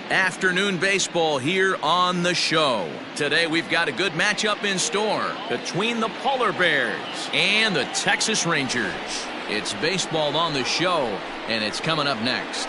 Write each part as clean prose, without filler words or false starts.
Afternoon baseball here on the show. Today we've got a good matchup in store between the Polar Bears and the Texas Rangers. It's baseball on the show, and it's coming up next.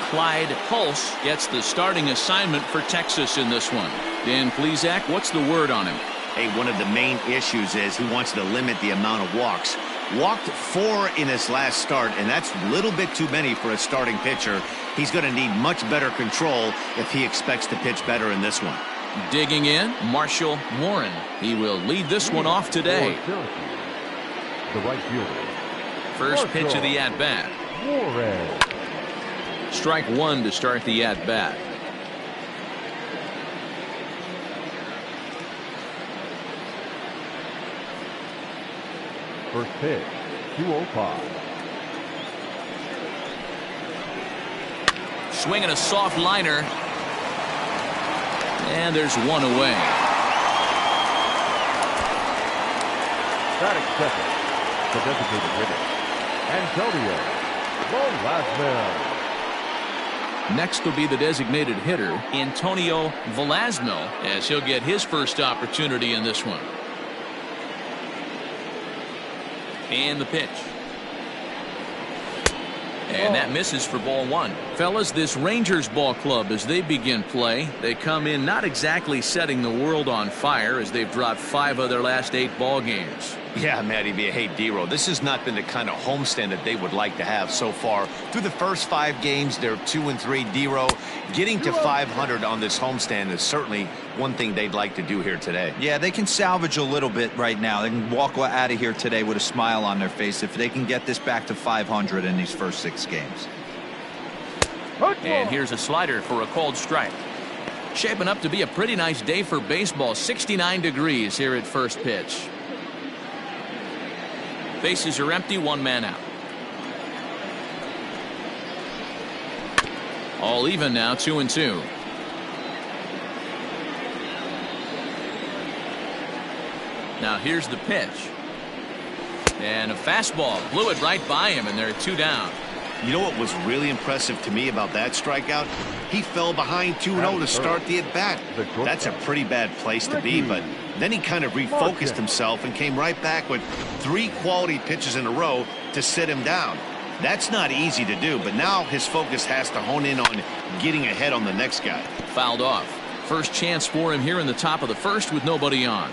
Clyde Pulse gets the starting assignment for Texas in this one. Dan Plesac, what's the word on him? Hey, one of the main issues is he wants to limit the amount of walks. Walked 4 in his last start, and that's a little bit too many for a starting pitcher. He's going to need much better control if he expects to pitch better in this one. Digging in, Marshall Warren. He will lead this one off today. The right fielder. First pitch of the at-bat. Warren. Strike one to start the at-bat. First pitch, 205. Swinging a soft liner. And there's one away. Batting second, the designated hitter, Antonio Velasquez. Next will be the designated hitter, Antonio Velasquez, as he'll get his first opportunity in this one. And the pitch. And that misses for ball one. Fellas, this Rangers ball club, as they begin play, they come in not exactly setting the world on fire, as they've dropped 5 of their last 8 ball games. Yeah, Matty B. Hey, D-Row, this has not been the kind of homestand that they would like to have so far. Through the first 5 games, they're 2-3. D-Row, getting to 500 on this homestand is certainly one thing they'd like to do here today. Yeah, they can salvage a little bit right now. They can walk out of here today with a smile on their face if they can get this back to 500 in these first 6 games. And here's a slider for a called strike. Shaping up to be a pretty nice day for baseball. 69 degrees here at first pitch. Bases are empty, 1 man out. All even now, 2-2. Now here's the pitch. And a fastball blew it right by him, and there are 2 down. You know what was really impressive to me about that strikeout? He fell behind 2-0 to start the at-bat. That's a pretty bad place to be, but then he kind of refocused himself and came right back with 3 quality pitches in a row to sit him down. That's not easy to do, but now his focus has to hone in on getting ahead on the next guy. Fouled off. First chance for him here in the top of the first with nobody on.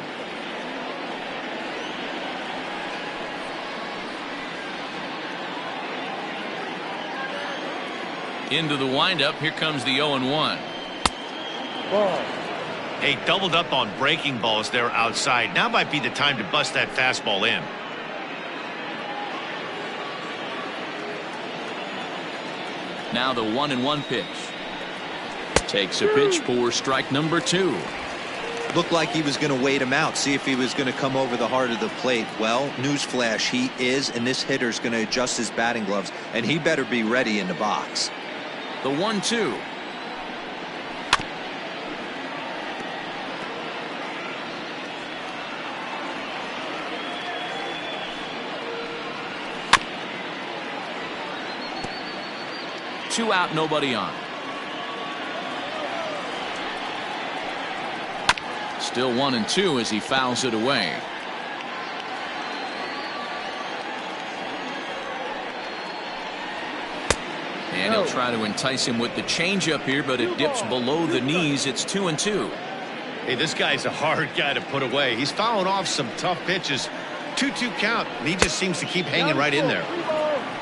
Into the windup. Here comes the 0-1. Hey, doubled up on breaking balls there outside. Now might be the time to bust that fastball in. Now the 1-1 pitch. Takes a pitch for strike number 2. Looked like he was going to wait him out, see if he was going to come over the heart of the plate. Well, newsflash, he is, and this hitter's going to adjust his batting gloves, and he better be ready in the box. The 1-2. Two out, nobody on. Still 1-2 as he fouls it away. And he'll try to entice him with the changeup here, but it dips below the knees. It's 2-2. Hey, this guy's a hard guy to put away. He's fouling off some tough pitches. 2-2 count, and he just seems to keep hanging right in there.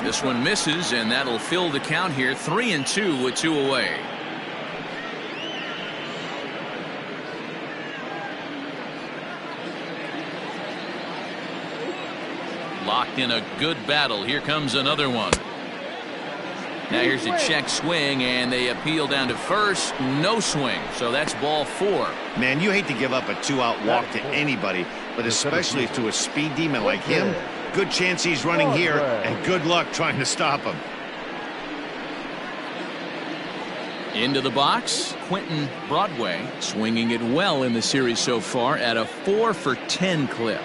This one misses, and that'll fill the count here. 3-2 with 2 away. Locked in a good battle. Here comes another one. Now here's a check swing, and they appeal down to first. No swing, so that's ball 4. Man, you hate to give up a 2-out walk to anybody, but especially to a speed demon like him. Good chance he's running here, and good luck trying to stop him. Into the box, Quentin Broadway, swinging it well in the series so far at a 4-for-10 clip.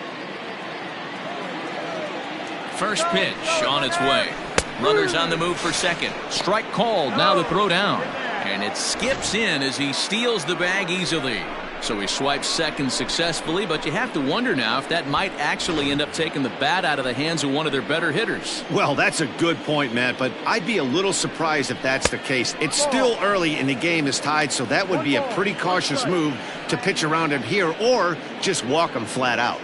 First pitch on its way. Runners on the move for second. Strike called. Now the throw down. And it skips in as he steals the bag easily. So he swipes second successfully, but you have to wonder now if that might actually end up taking the bat out of the hands of one of their better hitters. Well, that's a good point, Matt, but I'd be a little surprised if that's the case. It's still early and the game is tied, so that would be a pretty cautious move to pitch around him here or just walk him flat out.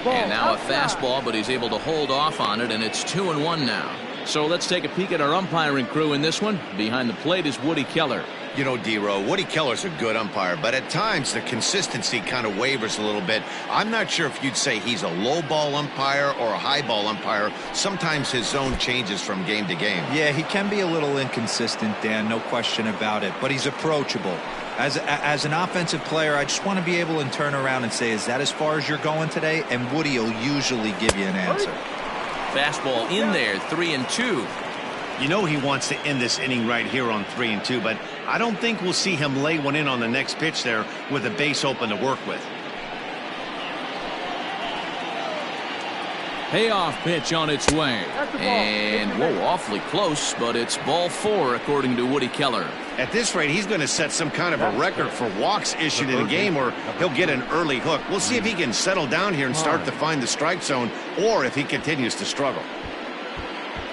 And now a fastball, but he's able to hold off on it, and it's 2-1 now. So let's take a peek at our umpiring crew in this one. Behind the plate is Woody Keller. You know, D-Row, Woody Keller's a good umpire, but at times the consistency kind of wavers a little bit. I'm not sure if you'd say he's a low ball umpire or a high ball umpire. Sometimes his zone changes from game to game. Yeah, he can be a little inconsistent, Dan, no question about it, but he's approachable. As an offensive player, I just want to be able to turn around and say, is that as far as you're going today? And Woody will usually give you an answer. Fastball in there, 3-2. You know he wants to end this inning right here on 3-2, but I don't think we'll see him lay one in on the next pitch there with a base open to work with. Payoff pitch on its way. And, whoa, awfully close, but it's ball 4 according to Woody Keller. At this rate, he's going to set some kind of a record for walks issued in a game, or he'll get an early hook. We'll see if he can settle down here and start to find the strike zone, or if he continues to struggle.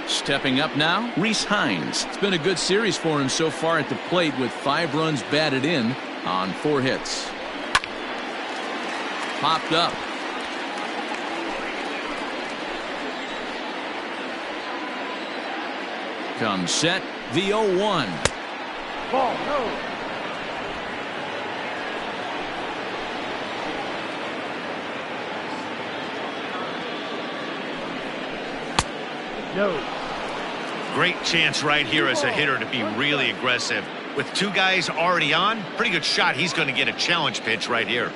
Stepping up now, Rhys Hines. It's been a good series for him so far at the plate with 5 runs batted in on 4 hits. Popped up. Comes set, the 0-1. Ball, no. No. Great chance right here as a hitter to be really aggressive. With 2 guys already on, pretty good shot. He's going to get a challenge pitch right here.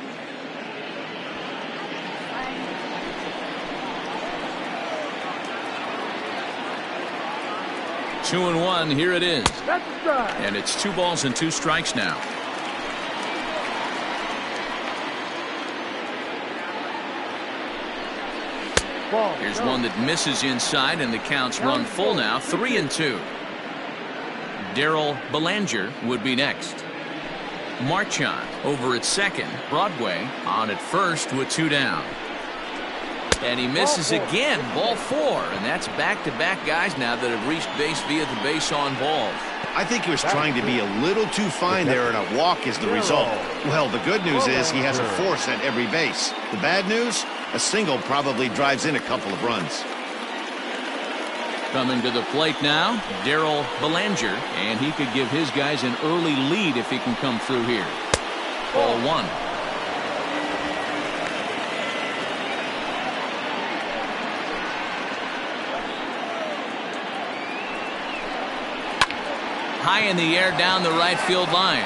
Two and 1, here it is. That's a strike. And it's 2 balls and 2 strikes now. Ball, Here's no. one that misses inside, and the count's run full now, 3-2. Darryl Belanger would be next. Marchand over at second. Broadway on at first with 2 down. And he misses again, ball 4. And that's back-to-back guys now that have reached base via the base on balls. I think he was trying to be a little too fine there, and a walk is the result. Well, the good news is he has a force at every base. The bad news? A single probably drives in a couple of runs. Coming to the plate now, Darryl Belanger, and he could give his guys an early lead if he can come through here. Ball 1. High in the air down the right field line.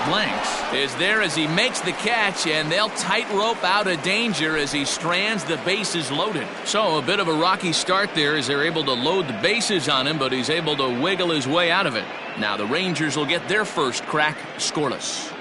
Blanks is there as he makes the catch, and they'll tightrope out of danger as he strands the bases loaded. So a bit of a rocky start there as they're able to load the bases on him, but he's able to wiggle his way out of it. Now the Rangers will get their first crack scoreless.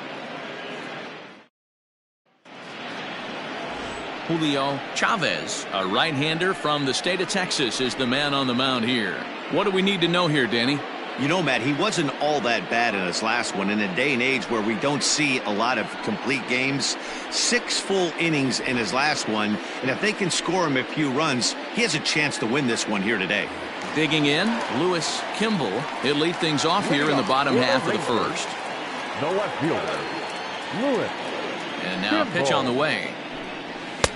Julio Chavez, a right-hander from the state of Texas, is the man on the mound here. What do we need to know here, Danny? You know, Matt, he wasn't all that bad in his last one. In a day and age where we don't see a lot of complete games, 6 full innings in his last one, and if they can score him a few runs, he has a chance to win this one here today. Digging in, Lewis Kimball. He'll lead things off here in the bottom half of the first. No left fielder. Lewis. And now a pitch on the way.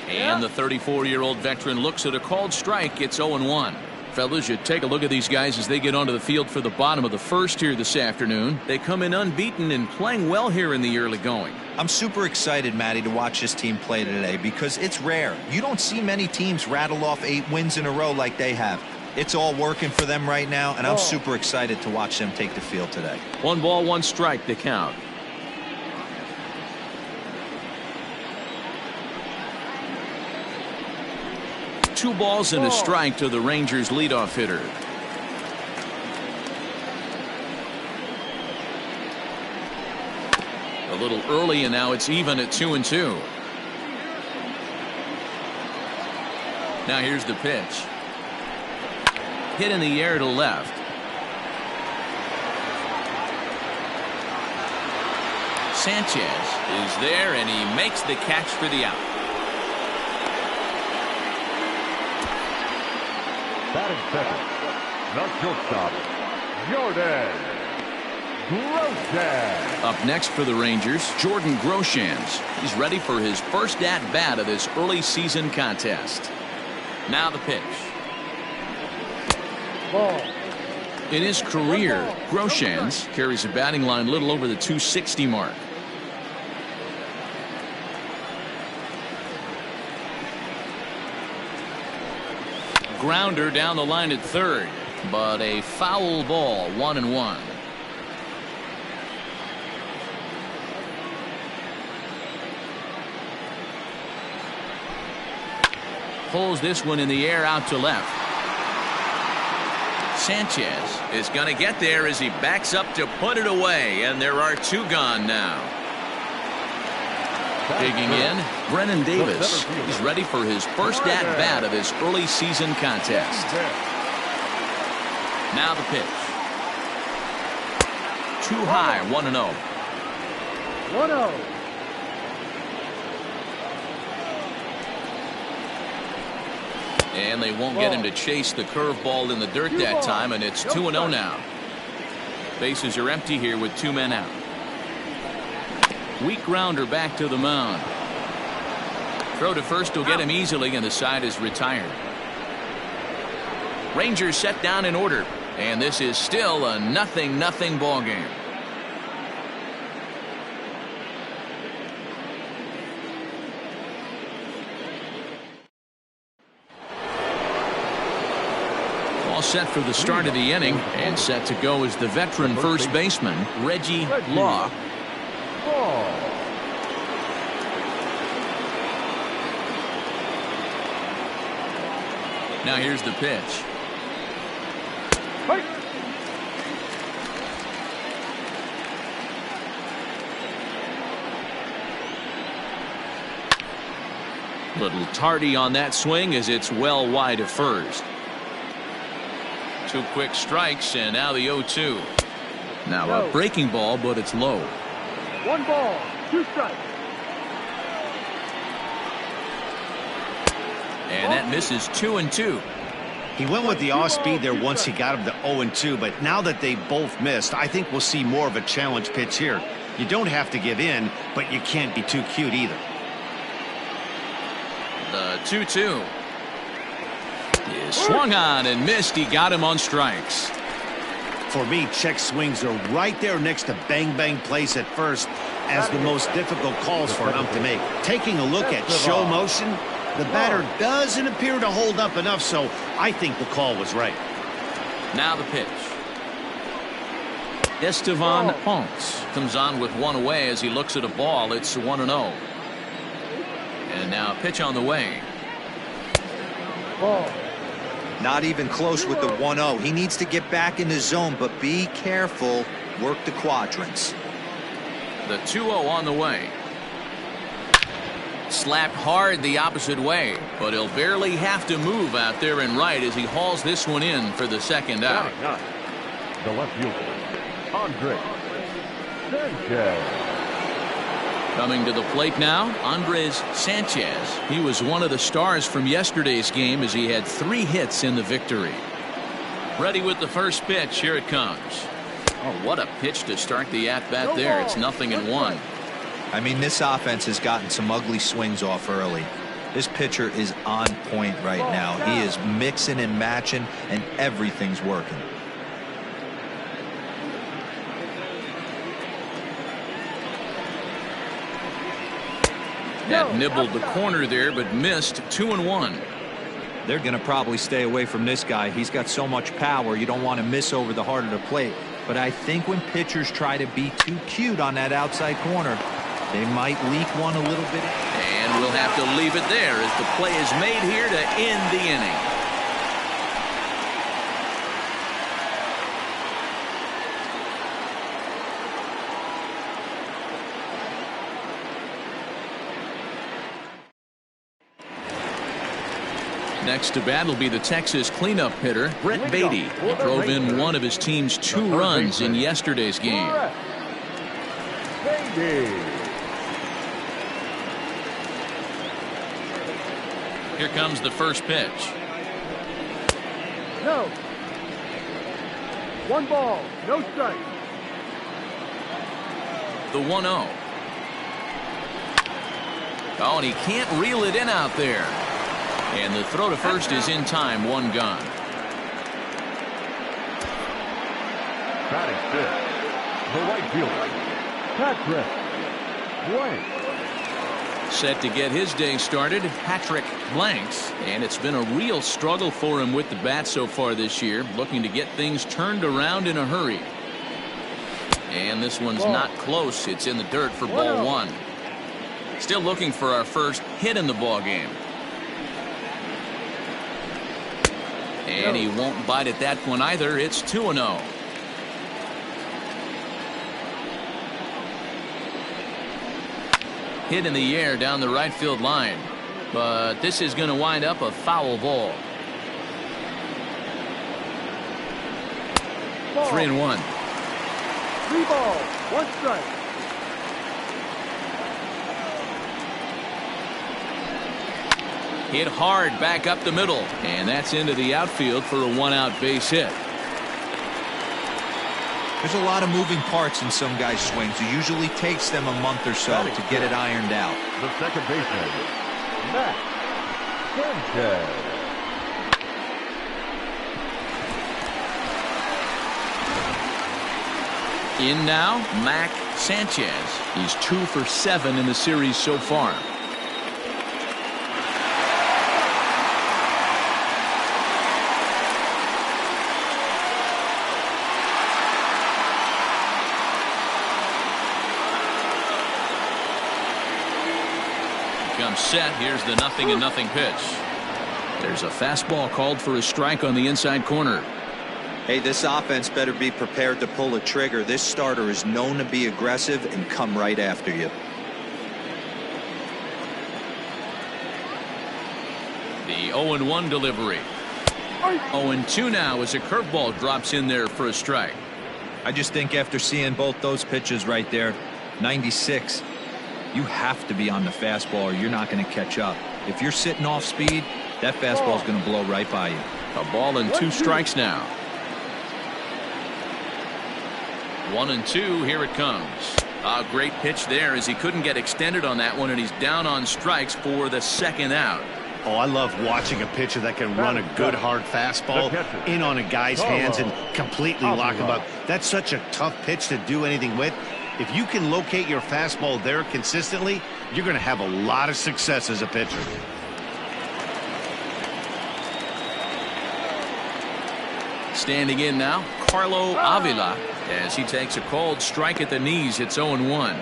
And the 34-year-old veteran looks at a called strike. It's 0-1. Fellas, you take a look at these guys as they get onto the field for the bottom of the first here this afternoon. They come in unbeaten and playing well here in the early going. I'm super excited, Matty, to watch this team play today because it's rare. You don't see many teams rattle off 8 wins in a row like they have. It's all working for them right now, and I'm super excited to watch them take the field today. 1 ball, 1 strike to count. 2 balls and a strike to the Rangers leadoff hitter. A little early, and now it's even at 2-2. Now here's the pitch. Hit in the air to left. Sanchez is there, and he makes the catch for the out. Batting second, the shortstop, Jordan Groshans. Up next for the Rangers, Jordan Groshans. He's ready for his first at-bat of this early season contest. Now the pitch. Ball. In his career, Groshans carries a batting line a little over the 260 mark. Grounder down the line at third, but a foul ball, 1-1. Pulls this one in the air out to left. Sanchez is going to get there as he backs up to put it away, and there are 2 gone now. Digging in, Brennan Davis. He's ready for his first at-bat of this early season contest. Now the pitch. Too high, 1-0. 1-0. And they won't get him to chase the curveball in the dirt that time, and it's 2-0 now. Bases are empty here with 2 men out. Weak grounder back to the mound. Throw to first will get him easily, and the side is retired. Rangers set down in order, and this is still a 0-0 ball game. All set for the start of the inning, and set to go is the veteran first baseman, Reggie Law. Now here's the pitch. Little tardy on that swing as it's well wide of first. 2 quick strikes, and now the 0-2. Now a breaking ball, but it's low. 1 ball, 2 strikes. And that misses 2-2. He went with the off speed there once he got him to 0-2, but now that they both missed, I think we'll see more of a challenge pitch here. You don't have to give in, but you can't be too cute either. The 2-2 is swung on and missed. He got him on strikes. For me, check swings are right there next to bang plays at first as the most difficult calls for an ump to make. Taking a look at show motion, the batter doesn't appear to hold up enough, so I think the call was right. Now the pitch. Estevan Ponce comes on with 1 away as he looks at a ball. It's 1-0. And now a pitch on the way. Not even close with the 1-0. He needs to get back in the zone, but be careful. Work the quadrants. The 2-0 on the way. Slapped hard the opposite way, but he'll barely have to move out there in right as he hauls this one in for the second out. The left fielder, Andre Sanchez. Coming to the plate now, Andres Sanchez. He was one of the stars from yesterday's game as he had 3 hits in the victory. Ready with the first pitch. Here it comes. Oh, what a pitch to start the at-bat there. It's 0-1. I mean, this offense has gotten some ugly swings off early. This pitcher is on point right now. He is mixing and matching, and everything's working. That nibbled the corner there, but missed. 2-1. They're going to probably stay away from this guy. He's got so much power. You don't want to miss over the heart of the plate. But I think when pitchers try to be too cute on that outside corner, They might leak one a little bit. And we'll have to leave it there as the play is made here to end the inning. Next to bat will be the Texas cleanup hitter, Brett Beatty. He drove in one of his team's 2 runs in yesterday's game. Here comes the first pitch. No. 1 ball, no strike. The 1-0. Oh, and he can't reel it in out there. And the throw to first is in time, 1 gone. Batting fifth, the right fielder, Patrick Blanks. Set to get his day started, Patrick Blanks. And it's been a real struggle for him with the bat so far this year, looking to get things turned around in a hurry. And this one's not close. It's in the dirt for ball 1. Still looking for our first hit in the ball game. And he won't bite at that one either. It's 2-0. Hit in the air down the right field line. But this is going to wind up a foul ball. 3-1. 3 balls, 1 strike. Hit hard back up the middle. And that's into the outfield for a 1-out base hit. There's a lot of moving parts in some guys' swings. It usually takes them a month or so to get it ironed out. The second baseman, Matt Sanchez. In now, Mac Sanchez. He's 2 for 7 in the series so far. Comes set. Here's the 0-0 pitch. There's a fastball called for a strike on the inside corner. Hey, this offense better be prepared to pull a trigger. This starter is known to be aggressive and come right after you. The 0-1 delivery. 0-2 now as a curveball drops in there for a strike. I just think after seeing both those pitches right there, 96, you have to be on the fastball or you're not going to catch up. If you're sitting off speed, that fastball is going to blow right by you. A ball and 2 strikes now. 1-2. Here it comes. A great pitch there as he couldn't get extended on that one, and he's down on strikes for the 2nd out. Oh, I love watching a pitcher that can run a good hard fastball in on a guy's hands and completely lock him up. That's such a tough pitch to do anything with. If you can locate your fastball there consistently, you're going to have a lot of success as a pitcher. Standing in now, Carlo Avila, as he takes a called strike at the knees. It's 0-1.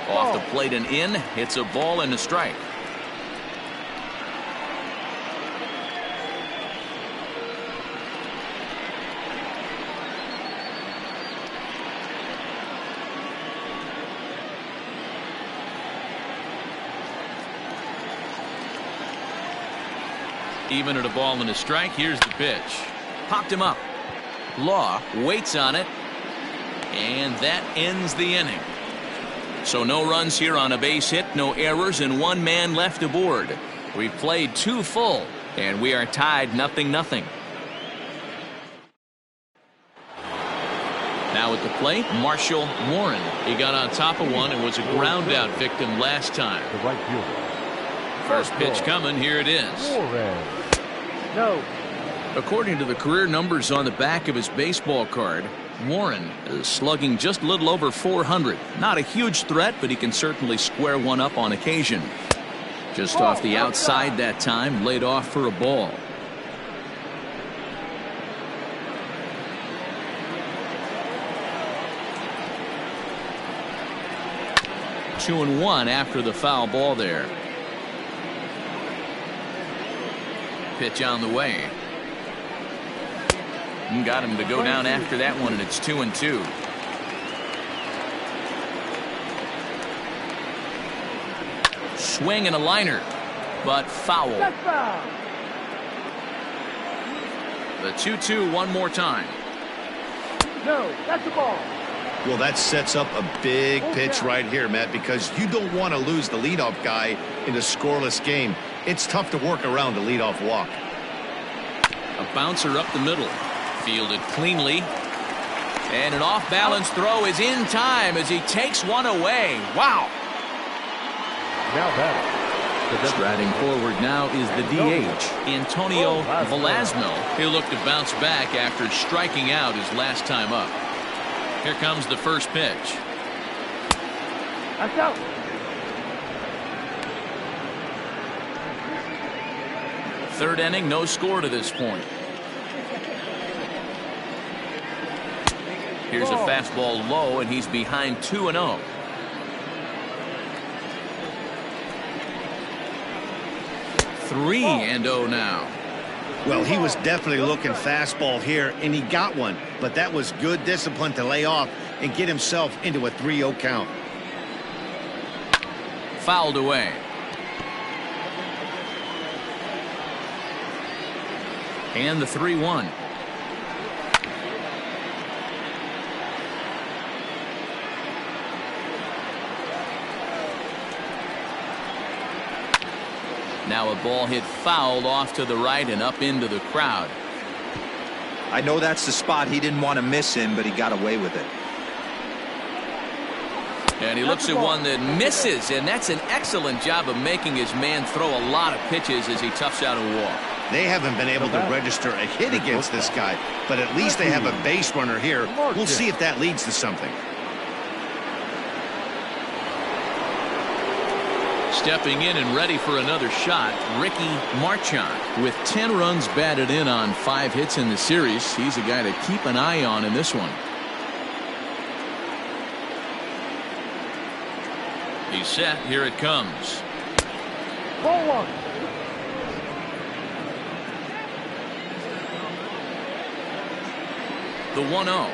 Off the plate and in. It's a ball and a strike. Even at a ball and a strike. Here's the pitch. Popped him up. Law waits on it. And that ends the inning. So no runs here on a base hit, no errors, and 1 man left aboard. We've played 2 full, and we are tied 0-0. Now at the plate, Marshall Warren. He got on top of one and was a ground out victim last time. The right fielder. First pitch coming. Here it is. No. According to the career numbers on the back of his baseball card, Warren is slugging just a little over 400. Not a huge threat, but he can certainly square one up on occasion. Just off the outside that time, laid off for a ball. Two and one after the foul ball there. Pitch on the way. And got him to go down after that one, and it's 2-2. Swing and a liner, but foul. The 2-2 one more time. No, that's the ball. Well, that sets up a big pitch right here, Matt, because you don't want to lose the leadoff guy in a scoreless game. It's tough to work around a leadoff walk. A bouncer up the middle. Fielded cleanly. And an off-balance throw is in time as he takes one away. Wow. Now batting. Striding forward now is the DH, Antonio Velasquez. He'll look to bounce back after striking out his last time up. Here comes the first pitch. That's out. Third inning, no score to this point. Here's a fastball low, and he's behind 2-0. Three and 0 now. Well, he was definitely looking fastball here, and he got one. But that was good discipline to lay off and get himself into a 3-0 count. Fouled away. And the 3-1. Now a ball hit foul off to the right and up into the crowd. I know that's the spot he didn't want to miss him, but he got away with it. And he looks at one that misses, and that's an excellent job of making his man throw a lot of pitches as he toughs out a walk. They haven't been able to register a hit against this guy, but at least they have a base runner here. We'll see if that leads to something. Stepping in and ready for another shot, Ricky Marchand. With 10 runs batted in on 5 hits in the series, he's a guy to keep an eye on in this one. He's set. Here it comes. Ball one. The 1-0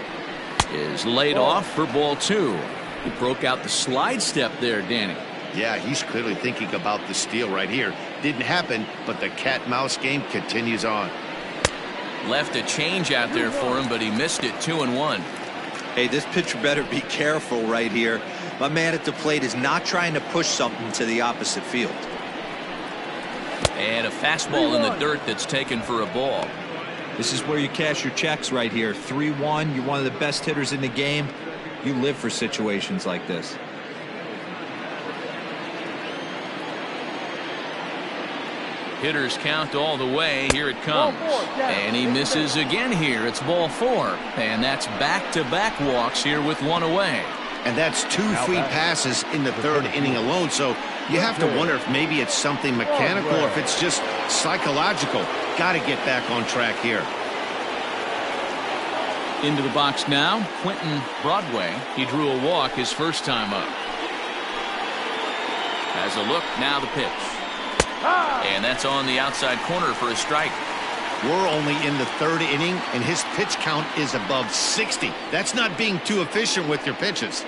is laid off for ball 2. He broke out the slide step there, Danny. Yeah, he's clearly thinking about the steal right here. Didn't happen, but the cat-mouse game continues on. Left a change out there for him, but he missed it. 2-1. Hey, this pitcher better be careful right here. My man at the plate is not trying to push something to the opposite field. And a fastball in the dirt that's taken for a ball. This is where you cash your checks right here. 3-1. You're one of the best hitters in the game. You live for situations like this. Hitters count all the way. Here it comes. And he misses again here. It's ball 4. And that's back-to-back walks here with one away. And that's 2 free passes in the 3rd inning alone. So you have to wonder if maybe it's something mechanical or if it's just psychological. Got to get back on track here. Into the box now, Quentin Broadway. He drew a walk his first time up. Has a look, now the pitch. And that's on the outside corner for a strike. We're only in the 3rd inning, and his pitch count is above 60. That's not being too efficient with your pitches.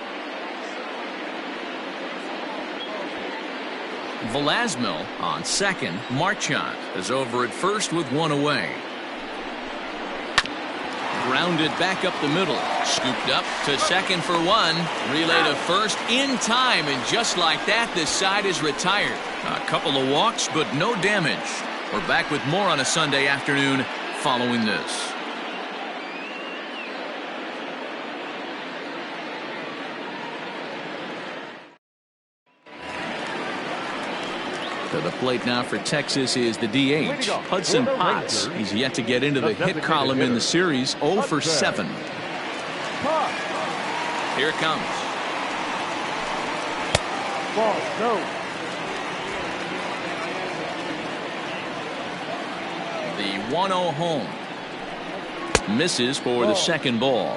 Velasquez on second. Marchand is over at first with one away. Grounded back up the middle. Scooped up to second for one. Relay to first in time, and just like that, this side is retired. A couple of walks, but no damage. We're back with more on a Sunday afternoon following this. To the plate now for Texas is the DH, Hudson Potts. He's yet to get into the hit column in the series, 0 for 7. Here it comes. Ball, no. The 1-0 home. Misses for the second ball.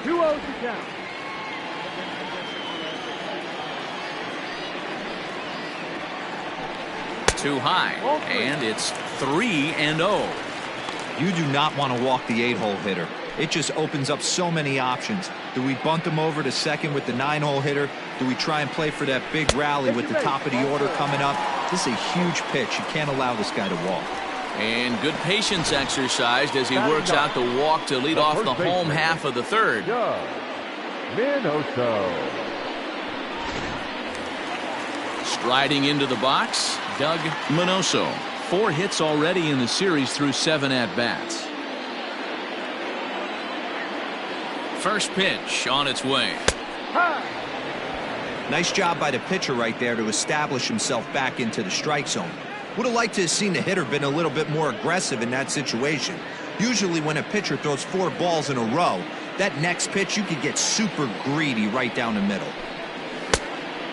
2-0 to count. Too high, and it's 3-0. You do not want to walk the 8-hole hitter. It just opens up so many options. Do we bunt him over to second with the 9-hole hitter? Do we try and play for that big rally with the top of the order coming up? This is a huge pitch. You can't allow this guy to walk. And good patience exercised as he works out the walk to lead off the home half of the third. Striding into the box, Doug Minoso. 4 hits already in the series through 7 at-bats. First pitch on its way. Nice job by the pitcher right there to establish himself back into the strike zone. Would have liked to have seen the hitter been a little bit more aggressive in that situation. Usually when a pitcher throws 4 balls in a row, that next pitch you could get super greedy right down the middle.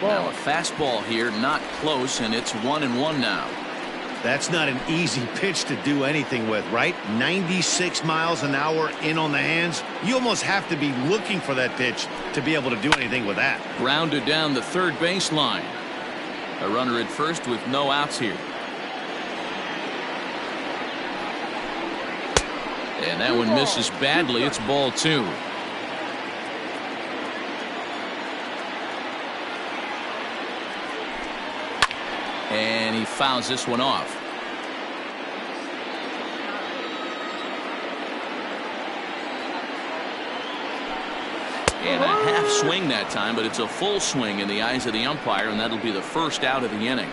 Now a fastball here, not close, and it's 1-1 now. That's not an easy pitch to do anything with, right? 96 miles an hour in on the hands. You almost have to be looking for that pitch to be able to do anything with that. Grounded down the third baseline. A runner at first with no outs here. And that one misses badly. It's ball 2. And he fouls this one off. And a half swing that time, but it's a full swing in the eyes of the umpire, and that'll be the first out of the inning.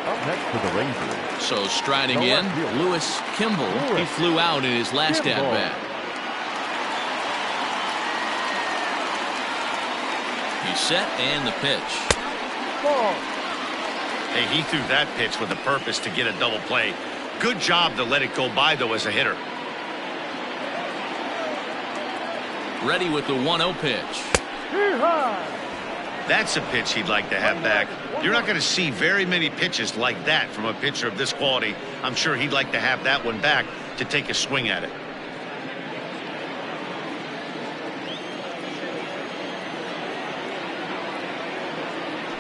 Up next for the Rangers. So striding in, Lewis Kimball. He flew out in his last at-bat. He's set, and the pitch. Ball. Hey, he threw that pitch with a purpose to get a double play. Good job to let it go by, though, as a hitter. Ready with the 1-0 pitch. That's a pitch he'd like to have back. You're not going to see very many pitches like that from a pitcher of this quality. I'm sure he'd like to have that one back to take a swing at it.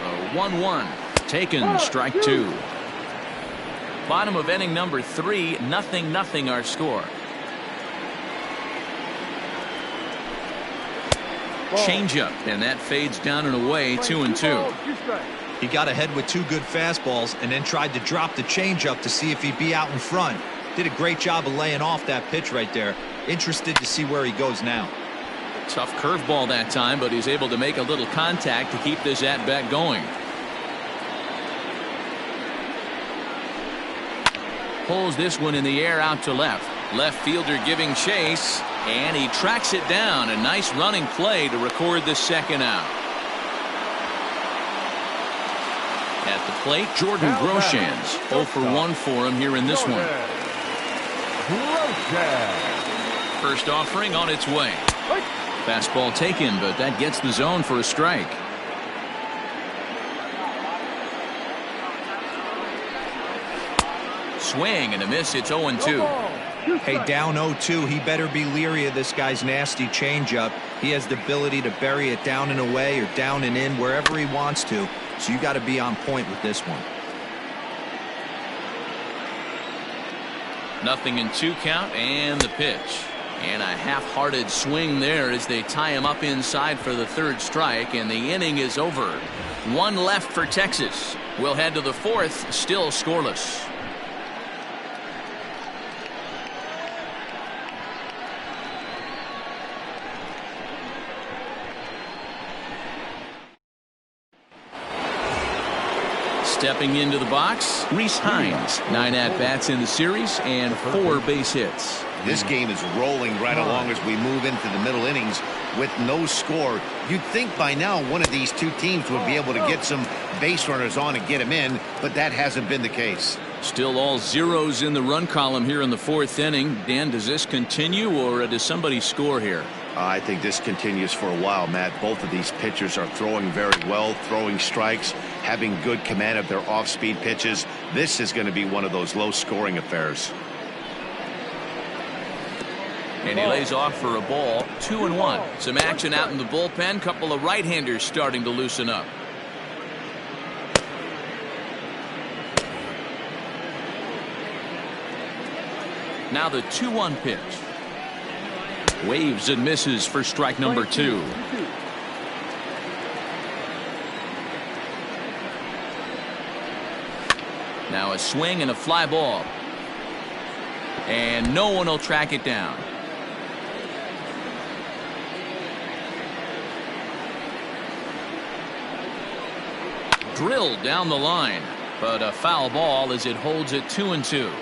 A 1-1. Taken, strike 2. Bottom of inning number 3, 0-0 our score. Changeup, and that fades down and away, 2-2. He got ahead with 2 good fastballs and then tried to drop the changeup to see if he'd be out in front. Did a great job of laying off that pitch right there. Interested to see where he goes now. Tough curveball that time, but he's able to make a little contact to keep this at-bat going. Pulls this one in the air out to left. Left fielder giving chase, and he tracks it down. A nice running play to record the second out. At the plate, Jordan Groshans. 0 for 1 for him here in this one. First offering on its way. Fastball taken, but that gets the zone for a strike. Swing and a miss. It's 0-2. Hey, down 0-2. He better be leery of this guy's nasty changeup. He has the ability to bury it down and away or down and in wherever he wants to. So you got to be on point with this one. 0-2 count, and the pitch. And a half-hearted swing there as they tie him up inside for the third strike, and the inning is over. 1 left for Texas. We'll head to the 4th, still scoreless. Stepping into the box, Rhys Hines. 9 at-bats in the series and 4 base hits. This game is rolling right along as we move into the middle innings with no score. You'd think by now one of these two teams would be able to get some base runners on and get them in, but that hasn't been the case. Still all zeros in the run column here in the 4th inning. Dan, does this continue, or does somebody score here? I think this continues for a while, Matt. Both of these pitchers are throwing very well, throwing strikes, having good command of their off-speed pitches. This is going to be one of those low-scoring affairs. And he lays off for a ball. 2-1. Some action out in the bullpen. Couple of right-handers starting to loosen up. Now the 2-1 pitch. Waves and misses for strike number 2. Now a swing and a fly ball. And no one will track it down. Drilled down the line, but a foul ball as it holds it 2-2.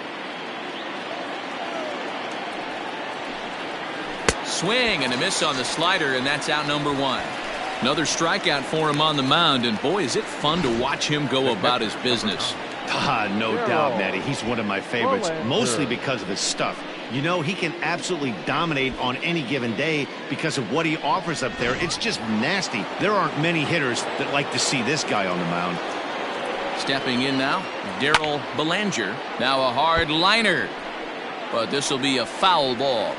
Swing and a miss on the slider, and that's out number 1. Another strikeout for him on the mound, and boy, is it fun to watch him go about his business. No doubt, Matty. He's one of my favorites, mostly because of his stuff. You know, he can absolutely dominate on any given day because of what he offers up there. It's just nasty. There aren't many hitters that like to see this guy on the mound. Stepping in now, Darryl Belanger. Now a hard liner, but this will be a foul ball.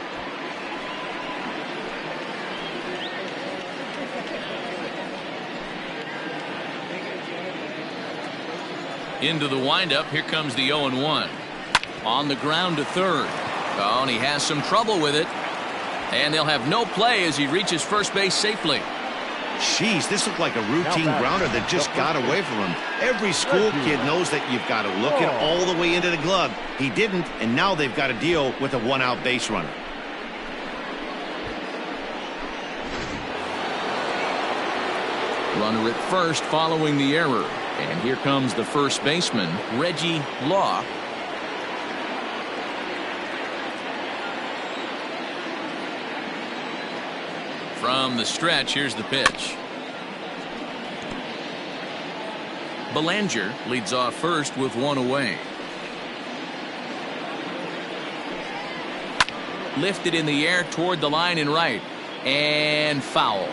Into the windup. Here comes the 0-1. On the ground to third. Oh, and he has some trouble with it. And they'll have no play as he reaches first base safely. Jeez, this looked like a routine grounder that just got away from him. Every school kid knows that you've got to look it all the way into the glove. He didn't, and now they've got to deal with a one-out base runner. Runner at first following the error. And here comes the first baseman, Reggie Law. From the stretch, here's the pitch. Belanger leads off first with one away. Lifted in the air toward the line and right. And foul.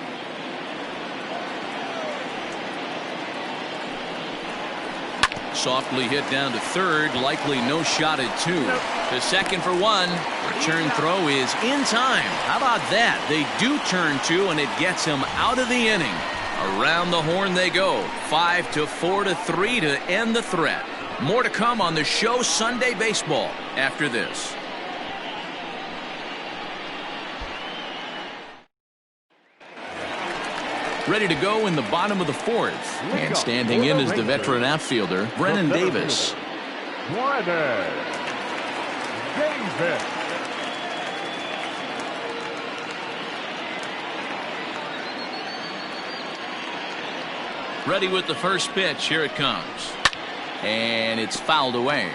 Softly hit down to third, likely no shot at 2. To second for 1. Return throw is in time. How about that? They do turn 2, and it gets him out of the inning. Around the horn they go. 5-4-3 to end the threat. More to come on the show Sunday Baseball after this. Ready to go in the bottom of the 4th. And standing in is the veteran outfielder, Brennan Davis. Davis. Ready with the first pitch. Here it comes. And it's fouled away.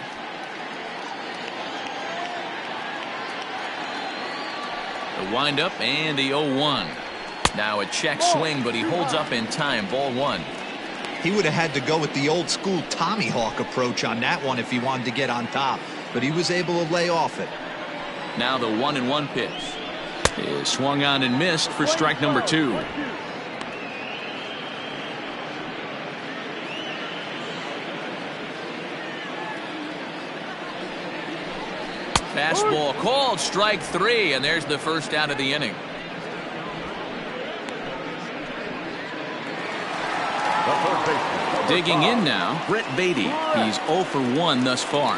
The windup and the 0-1. Now a check swing, but he holds up in time. Ball 1. He would have had to go with the old school Tommy Hawk approach on that one if he wanted to get on top, but he was able to lay off it. Now the 1-1 pitch is swung on and missed for strike number 2. Fastball called, strike 3, and there's the first out of the inning. Digging in now, Brett Beatty. He's 0 for 1 thus far.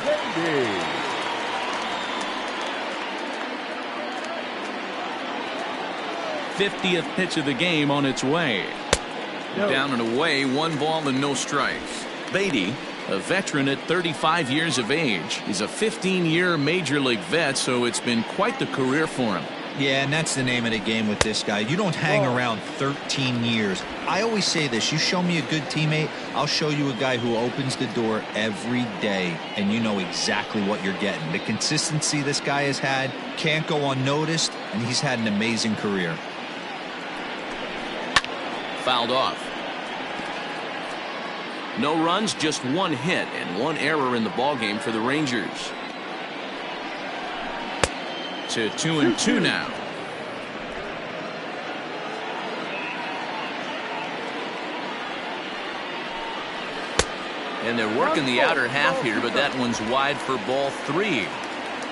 50th pitch of the game on its way. Down and away, 1 ball and no strikes. Beatty, a veteran at 35 years of age. He's a 15-year major league vet, so it's been quite the career for him. Yeah, and that's the name of the game with this guy. You don't hang around 13 years. I always say this, you show me a good teammate, I'll show you a guy who opens the door every day, and you know exactly what you're getting. The consistency this guy has had can't go unnoticed, and he's had an amazing career. Fouled off. No runs, just 1 hit and 1 error in the ballgame for the Rangers. To 2-2 now. And they're working the outer half here, but that one's wide for ball 3.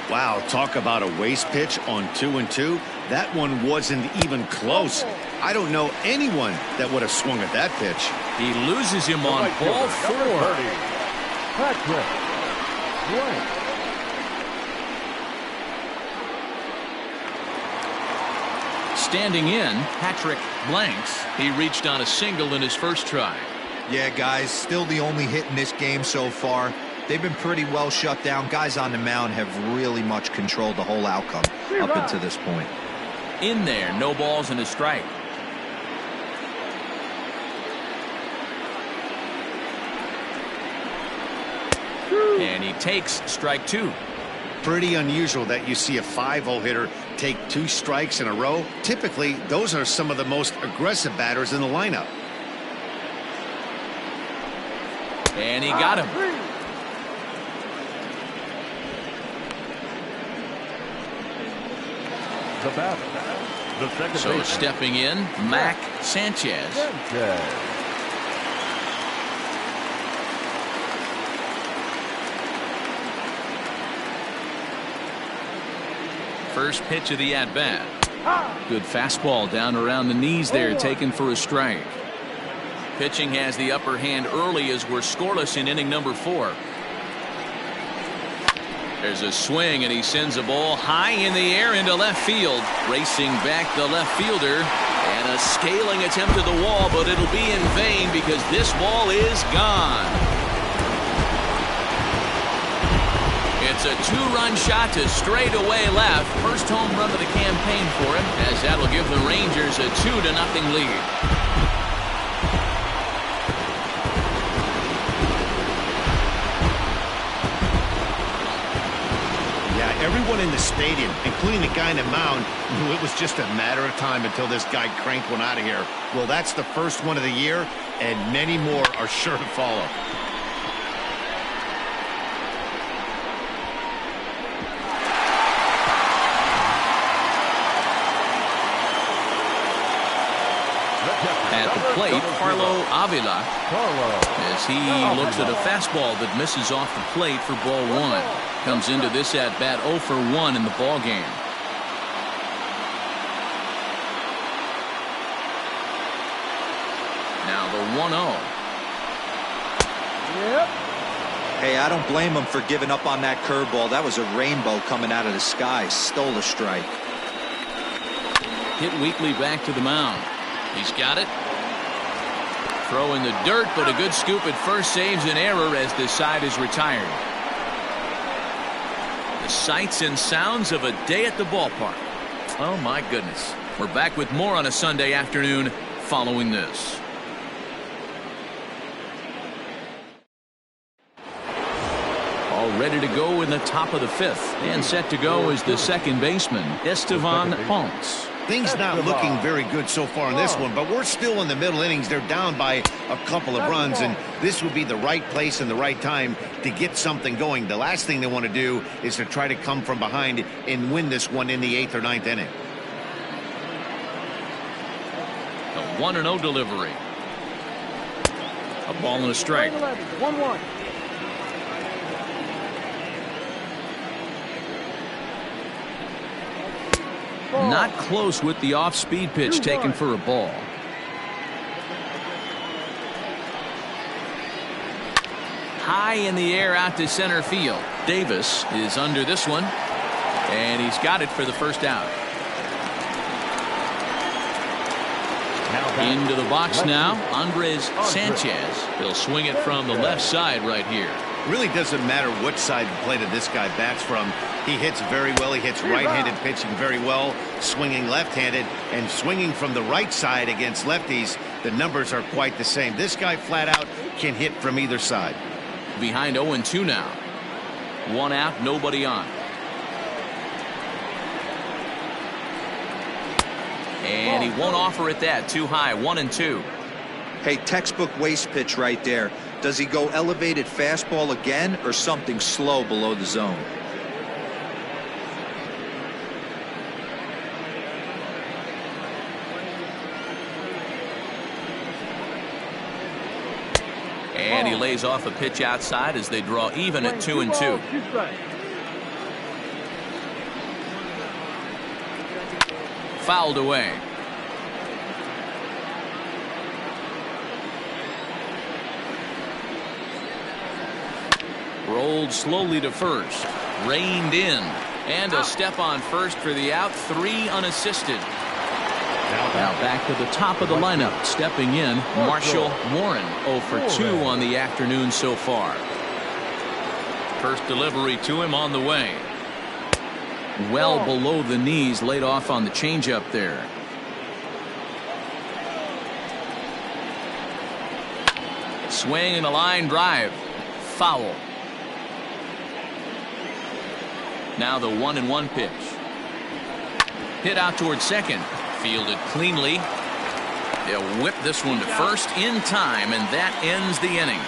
Wow, talk about a waste pitch on 2-2. That one wasn't even close. I don't know anyone that would have swung at that pitch. He loses him on ball 4. Patrick Blank. Standing in, Patrick Blanks. He reached on a single in his first try. Yeah, guys, still the only hit in this game so far. They've been pretty well shut down. Guys on the mound have really much controlled the whole outcome up until this point. In there, no balls and a strike. And he takes strike 2. Pretty unusual that you see a 5-0 hitter take 2 strikes in a row. Typically, those are some of the most aggressive batters in the lineup. And he got him. The batter, the second So baseman, stepping in, Mac Sanchez. Sanchez. First pitch of the at-bat. Good fastball down around the knees there, taken for a strike. Pitching has the upper hand early as we're scoreless in inning number 4. There's a swing, and he sends a ball high in the air into left field. Racing back the left fielder, and a scaling attempt at the wall, but it'll be in vain because this ball is gone. It's a 2-run shot to straightaway left. First home run of the campaign for him, as that'll give the Rangers a 2-0 lead. Everyone in the stadium, including the guy in the mound, knew it was just a matter of time until this guy cranked one out of here. Well, that's the first one of the year, and many more are sure to follow. At the plate, Carlo Avila, as he looks at a fastball that misses off the plate for ball 1. Comes into this at-bat 0 for 1 in the ball game. Now the 1-0. Hey, I don't blame him for giving up on that curveball. That was a rainbow coming out of the sky. Stole a strike. Hit weakly back to the mound. He's got it. Throw in the dirt, but a good scoop at first saves an error as this side is retired. The sights and sounds of a day at the ballpark. Oh my goodness. We're back with more on a Sunday afternoon following this. All ready to go in the top of the 5th, and set to go is the second baseman, Estevan Ponce. Things not looking very good so far in this one, but we're still in the middle innings. They're down by a couple of runs, and this would be the right place and the right time to get something going. The last thing they want to do is to try to come from behind and win this one in the 8th or 9th inning. The 1-0 delivery. A ball and a strike. 1-1. Not close with the off-speed pitch taken for a ball. High in the air out to center field. Davis is under this one, and he's got it for the first out. Into the box now, Andres Sanchez. He'll swing it from the left side right here. Really doesn't matter what side of the plate this guy bats from. He hits very well. He hits right-handed pitching very well, swinging left-handed, and swinging from the right side against lefties. The numbers are quite the same. This guy flat out can hit from either side. Behind 0-2 now. 1 out, nobody on. And he won't offer it that. Too high. 1-2. Hey, textbook waste pitch right there. Does he go elevated fastball again or something slow below the zone? And he lays off a pitch outside as they draw even at 2-2. Fouled away. Rolled slowly to first. Reined in. And a step on first for the out. 3 unassisted. Now back to the top of the lineup. Stepping in, Marshall Warren. 0 for 2 on the afternoon so far. First delivery to him on the way. Well below the knees, laid off on the changeup there. Swing and a line drive. Foul. Now the 1-1 pitch. Hit out towards second. Fielded cleanly. They'll whip this one to first in time, and that ends the inning.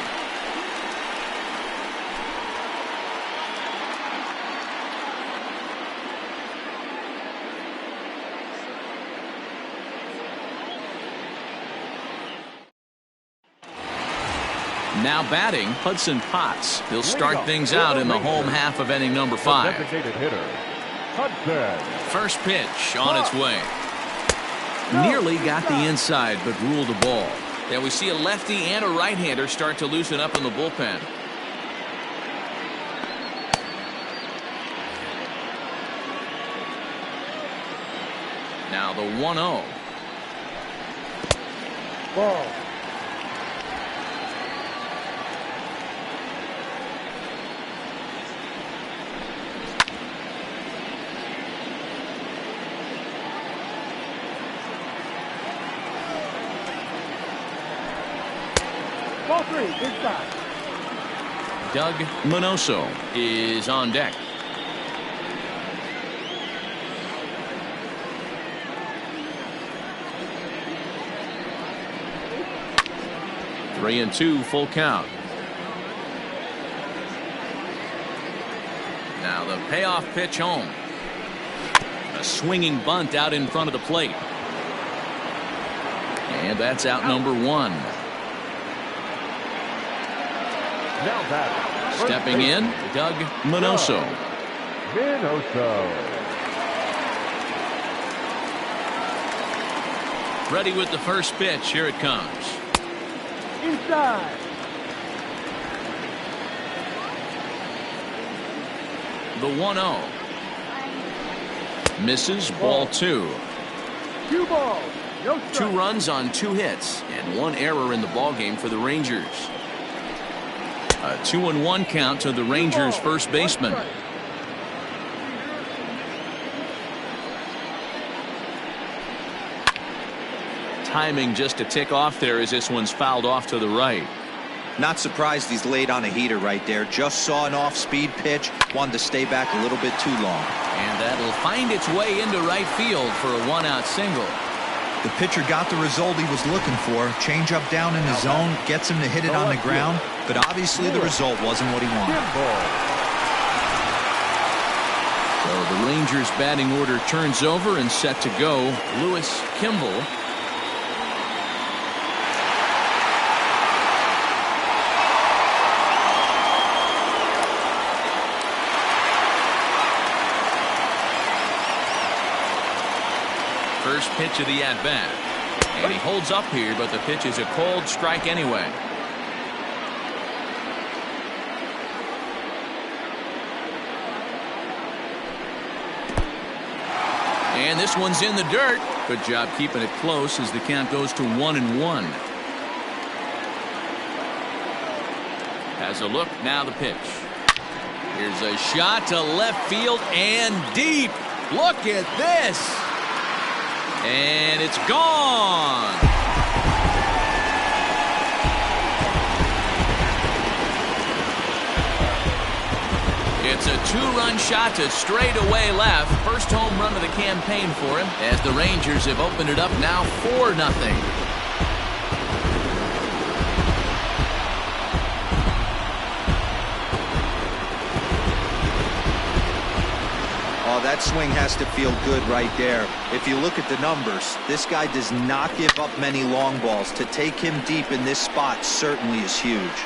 Now batting, Hudson Potts. He'll start things out in the home half of inning number 5. Designated hitter, Hudson. First pitch on its way. Nearly got the inside, but ruled a ball. Then we see a lefty and a right-hander start to loosen up in the bullpen. Now the 1-0. Ball. Ball 3, inside. Doug Minoso is on deck. Three and 2, full count. Now the payoff pitch home. A swinging bunt out in front of the plate. And that's out number 1. Now that. Stepping in, Doug Minoso. Ready with the first pitch. Here it comes. Inside. The 1-0. Misses, ball 2. 2 balls. No strikes. 2 runs on 2 hits and 1 error in the ballgame for the Rangers. A 2-1 count to the Rangers first baseman. Timing just to tick off there as this one's fouled off to the right. Not surprised he's laid on a heater right there. Just saw an off-speed pitch. Wanted to stay back a little bit too long. And that'll find its way into right field for a 1-out single. The pitcher got the result he was looking for. Change up down in the zone, gets him to hit it on the ground, but obviously the result wasn't what he wanted. So the Rangers batting order turns over and set to go. Lewis Kimball. First pitch of the at-bat. And he holds up here, but the pitch is a cold strike anyway. And this one's in the dirt. Good job keeping it close as the count goes to 1-1. Has a look, now the pitch. Here's a shot to left field and deep. Look at this. And it's gone. It's a 2-run shot to straightaway left. First home run of the campaign for him as the Rangers have opened it up now 4-0. That swing has to feel good right there. If you look at the numbers, this guy does not give up many long balls. To take him deep in this spot certainly is huge.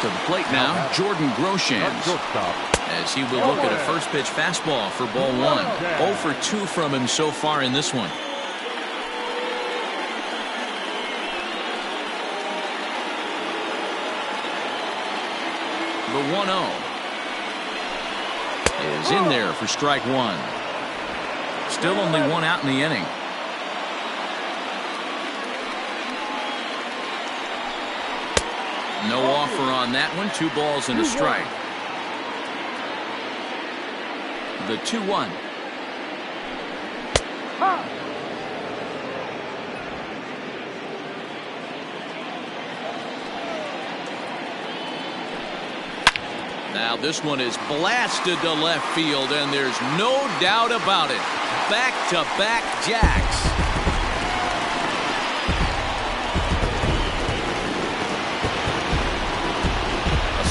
To the plate now, Jordan Groshans. Shortstop. As he will look at a first pitch fastball for ball one. 0 for 2 from him so far in this one. The 1-0 is in there for strike one. Still only one out in the inning. No offer on that one. 2 balls and a strike. The 2-1. Now this one is blasted to left field, and there's no doubt about it. Back-to-back jacks.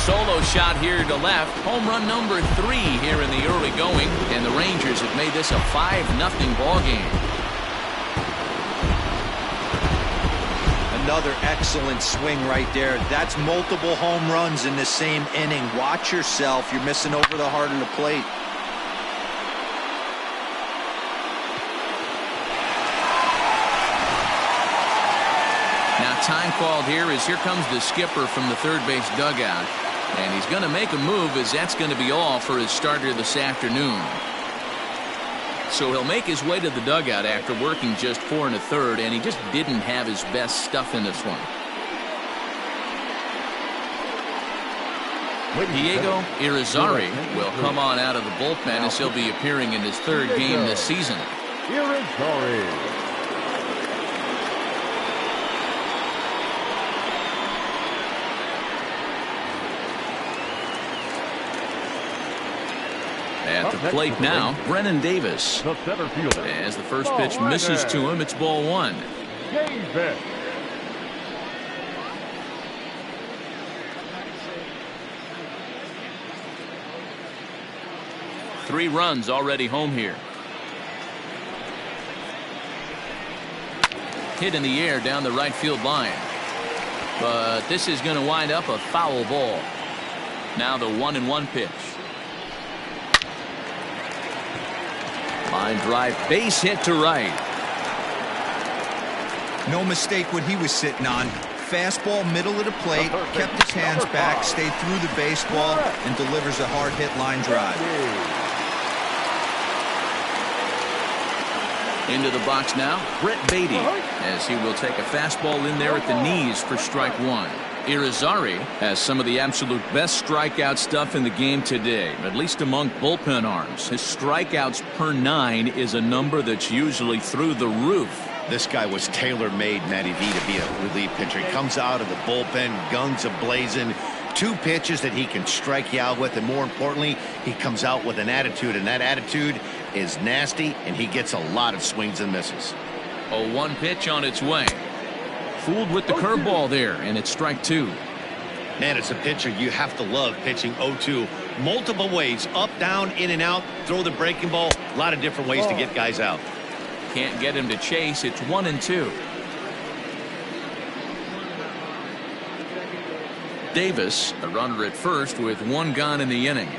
Solo shot here to left. Home run number 3 here in the early going, and the Rangers have made this a 5-0 ball game. Another excellent swing right there. That's multiple home runs in the same inning. Watch yourself. You're missing over the heart of the plate. Now time called here as here comes the skipper from the third base dugout. And he's going to make a move, as that's going to be all for his starter this afternoon. So he'll make his way to the dugout after working just 4 1/3, and he just didn't have his best stuff in this one. Diego Irizarry will come on out of the bullpen as he'll be appearing in his 3rd game this season. Irizarry. At the plate now, Brennan Davis. The center fielder. As the first pitch misses to him, it's ball 1. Davis. Three runs already home here. Hit in the air down the right field line. But this is going to wind up a foul ball. Now the 1-1 pitch. Line drive, base hit to right. No mistake what he was sitting on. Fastball, middle of the plate, kept his hands back, stayed through the baseball, and delivers a hard hit line drive. Into the box now, Brett Beatty, as he will take a fastball in there at the knees for strike 1. Irizarry has some of the absolute best strikeout stuff in the game today, at least among bullpen arms. His strikeouts per 9 is a number that's usually through the roof. This guy was tailor-made, Matty V, to be a relief pitcher. He comes out of the bullpen, guns a-blazing, 2 pitches that he can strike you out with, and more importantly, he comes out with an attitude, and that attitude is nasty, and he gets a lot of swings and misses. A 1 pitch on its way. Fooled with the curveball there, and it's strike 2. Man, it's a pitcher you have to love pitching 0-2. Multiple ways, up, down, in and out, throw the breaking ball. A lot of different ways to get guys out. Can't get him to chase. It's 1-2. Davis, a runner at first with 1 gone in the inning.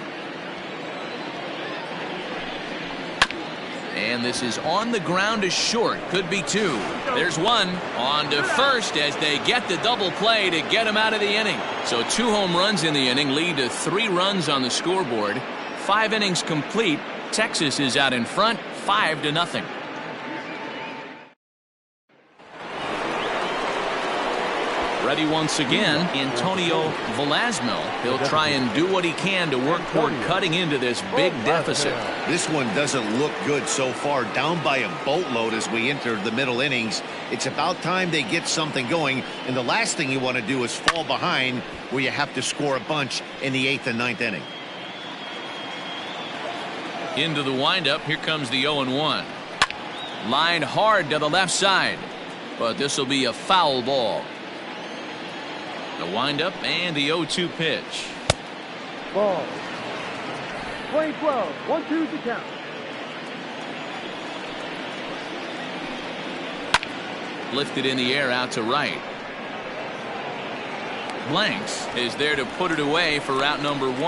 And this is on the ground to short. Could be 2. There's 1 on to first as they get the double play to get him out of the inning. So 2 home runs in the inning lead to 3 runs on the scoreboard. 5 innings complete. Texas is out in front, 5-0. Ready once again, Antonio Velasmil. He'll try and do what he can to work toward cutting into this big deficit. This one doesn't look good so far. Down by a boatload as we enter the middle innings. It's about time they get something going, and the last thing you want to do is fall behind where you have to score a bunch in the 8th and 9th inning. Into the windup, here comes the 0-1. Line hard to the left side, but this will be a foul ball. The windup and the 0-2 pitch. Ball. 20-12. 1-2 to count. Lifted in the air out to right. Blanks is there to put it away for out number 1.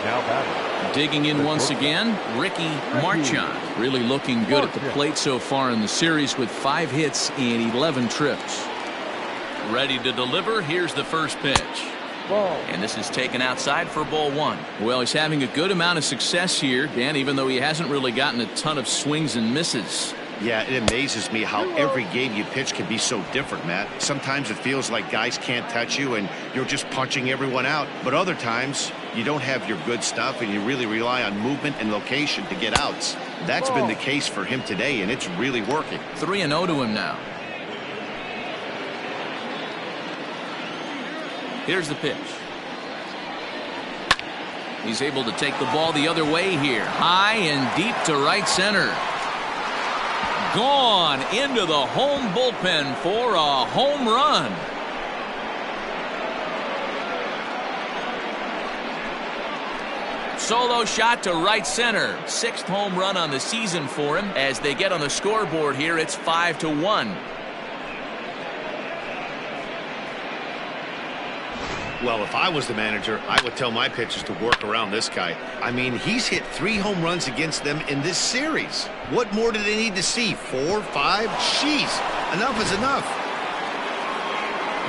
Now batting. Digging in once again, Ricky Marchand. Really looking good at the plate so far in the series with 5 hits in 11 trips. Ready to deliver. Here's the first pitch. Ball. And this is taken outside for ball 1. Well, he's having a good amount of success here, Dan, even though he hasn't really gotten a ton of swings and misses. Yeah, it amazes me how every game you pitch can be so different, Matt. Sometimes it feels like guys can't touch you and you're just punching everyone out. But other times you don't have your good stuff and you really rely on movement and location to get outs. That's been the case for him today, and it's really working. 3-0 to him now. Here's the pitch. He's able to take the ball the other way here. High and deep to right center. Gone into the home bullpen for a home run. Solo shot to right center. 6th home run on the season for him. As they get on the scoreboard here, it's 5-1. Well, if I was the manager, I would tell my pitchers to work around this guy. I mean, he's hit 3 home runs against them in this series. What more do they need to see? 4, 5? Jeez, enough is enough.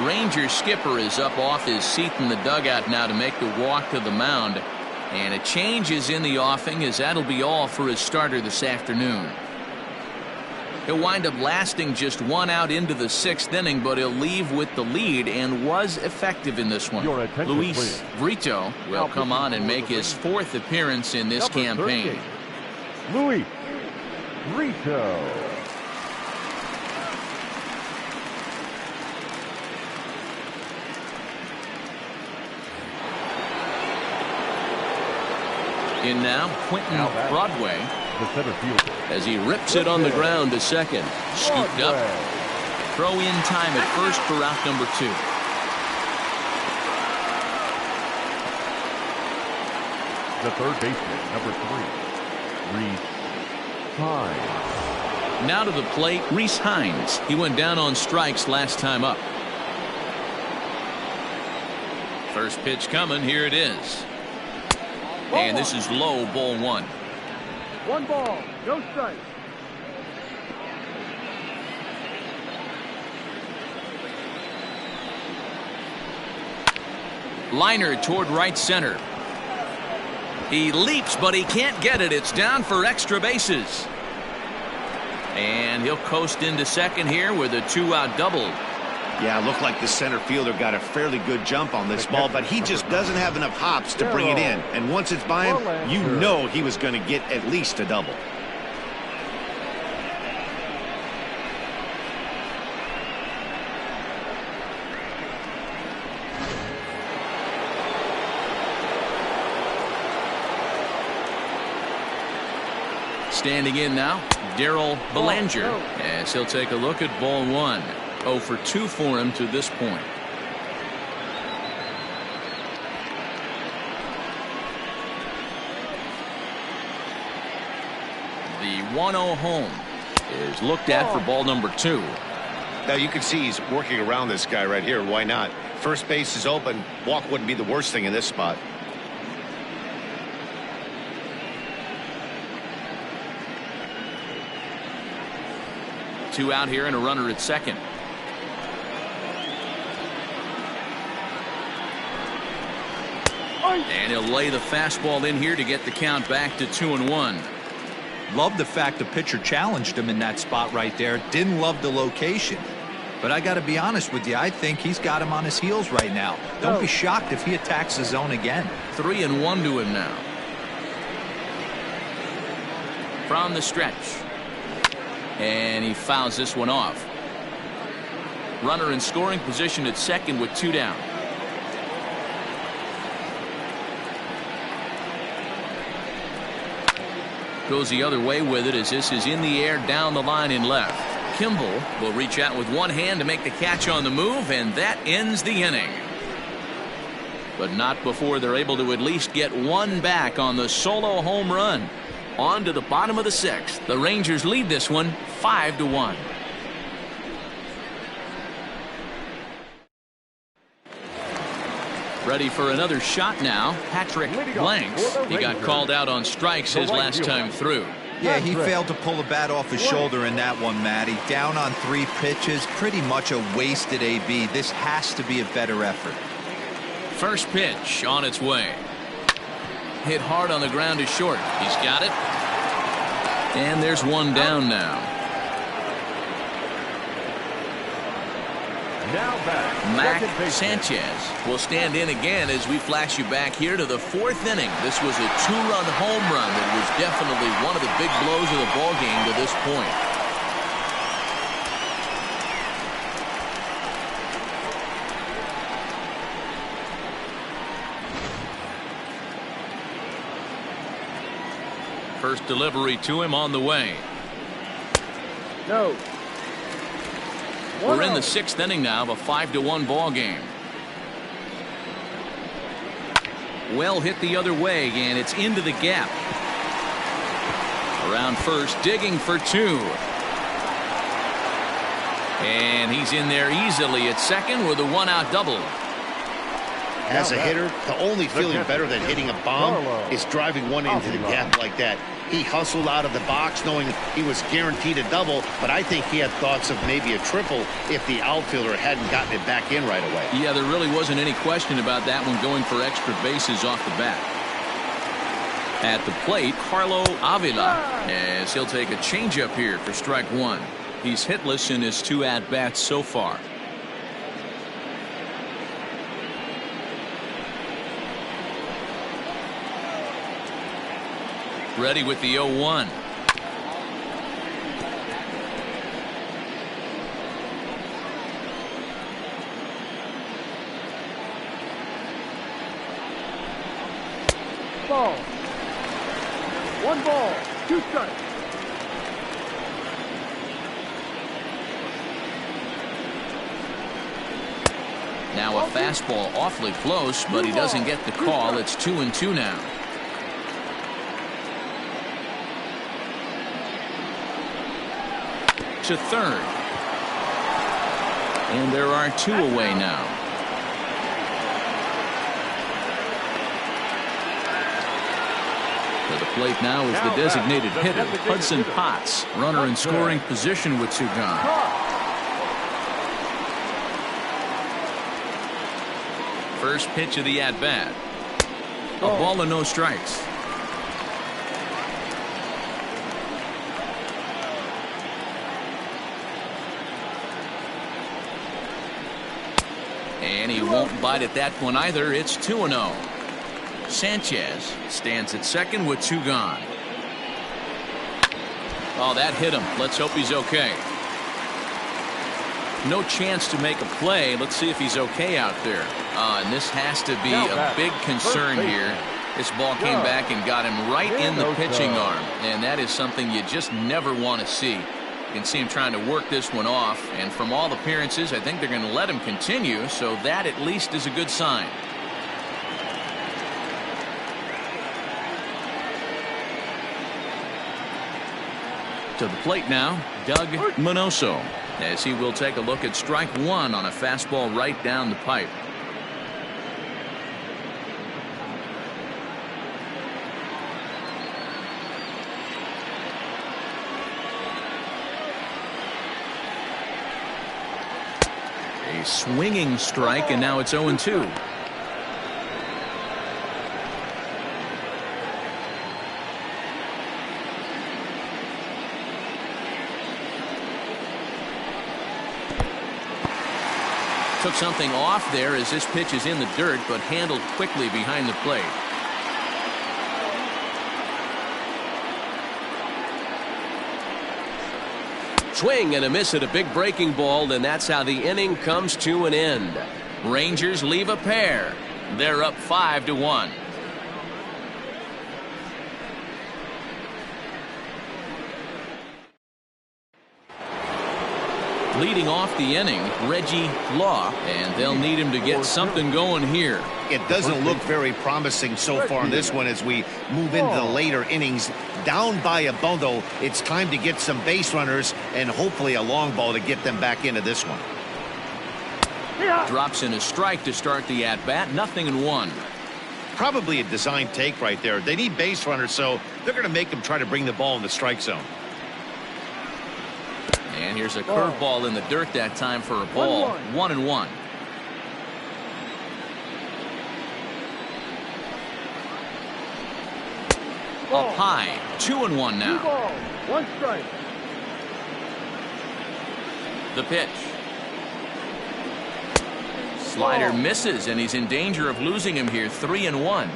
Ranger skipper is up off his seat in the dugout now to make the walk to the mound. And a change is in the offing, as that'll be all for his starter this afternoon. He'll wind up lasting just 1 out into the 6th inning, but he'll leave with the lead and was effective in this one. Luis Brito will come on and make his 4th appearance in this campaign. Luis Brito. In now, Quentin Broadway. The center fielder. As he rips it on the ground to second. Scooped up. Throw in time at first for out number 2. The third baseman, number 3, Reese Hines. Now to the plate, Reese Hines. He went down on strikes last time up. First pitch coming. Here it is. And this is low, ball 1. 1 ball, no strike. Liner toward right center. He leaps, but he can't get it. It's down for extra bases. And he'll coast into second here with a 2-out double. Yeah, it looked like the center fielder got a fairly good jump on this ball, but he just doesn't have enough hops to bring it in. And once it's by him, you know he was going to get at least a double. Standing in now, Darryl Belanger, as he'll take a look at ball 1. 0 for 2 for him to this point. The 1-0 home is looked at for ball number 2. Now you can see he's working around this guy right here. Why not? First base is open. Walk wouldn't be the worst thing in this spot. Two out here and a runner at second. And he'll lay the fastball in here to get the count back to 2-1. Love the fact the pitcher challenged him in that spot right there. Didn't love the location. But I got to be honest with you, I think he's got him on his heels right now. Don't be shocked if he attacks the zone again. 3-1 to him now. From the stretch. And he fouls this one off. Runner in scoring position at second with 2 down. Goes the other way with it as this is in the air down the line in left. Kimball will reach out with one hand to make the catch on the move, and that ends the inning. But not before they're able to at least get one back on the solo home run. On to the bottom of the 6th. The Rangers lead this one 5-1. Ready for another shot now. Patrick Blanks. He got called out on strikes his last time through. Yeah, he failed to pull the bat off his shoulder in that one, Matty. Down on 3 pitches, pretty much a wasted AB. This has to be a better effort. First pitch on its way. Hit hard on the ground to short. He's got it. And there's one down now. Mac Sanchez will stand in again as we flash you back here to the 4th inning. This was a 2-run home run that was definitely one of the big blows of the ball game to this point. First delivery to him on the way. No. We're in the 6th inning now of a 5-1 ball game. Well hit the other way, and it's into the gap. Around first, digging for 2. And he's in there easily at second with a 1-out double. As a hitter, the only feeling better than hitting a bomb is driving one into the gap like that. He hustled out of the box knowing he was guaranteed a double, but I think he had thoughts of maybe a triple if the outfielder hadn't gotten it back in right away. Yeah, there really wasn't any question about that one, going for extra bases off the bat. At the plate, Carlo Avila, as he'll take a changeup here for strike 1. He's hitless in his 2 at-bats so far. Ready with the 0-1. Ball. 1 ball, 2 strikes. Now a fastball awfully close, but he doesn't get the call. It's 2-2 now. To third. And there are 2 away now. To the plate now is the designated hitter, Hudson Potts. Runner in scoring position with 2 gone. First pitch of the at-bat. A ball and no strikes. And he won't bite at that one either. It's 2-0. Sanchez stands at second with 2 gone. Oh, that hit him. Let's hope he's okay. No chance to make a play. Let's see if he's okay out there. And this has to be a big concern here. This ball came back and got him right in the pitching arm. And that is something you just never want to see. You can see him trying to work this one off, and from all appearances, I think they're going to let him continue, so that at least is a good sign. To the plate now, Doug Minoso, as he will take a look at strike 1 on a fastball right down the pipe. A swinging strike, and now it's 0-2. Took something off there as this pitch is in the dirt, but handled quickly behind the plate. Swing and a miss at a big breaking ball, and that's how the inning comes to an end. Rangers leave a pair. They're up 5-1. Leading off the inning, Reggie Law, and they'll need him to get something going here. It doesn't look very promising so far in this one as we move into the later innings. Down by a bundle, it's time to get some base runners and hopefully a long ball to get them back into this one. Drops in a strike to start the at-bat. 0-1. Probably a design take right there. They need base runners, so they're going to make them try to bring the ball in the strike zone. And here's a curveball in the dirt that time for a ball. 1-1. Up high. 2-1 now. 2 balls, 1 strike. The pitch. Slider misses, and he's in danger of losing him here. 3-1.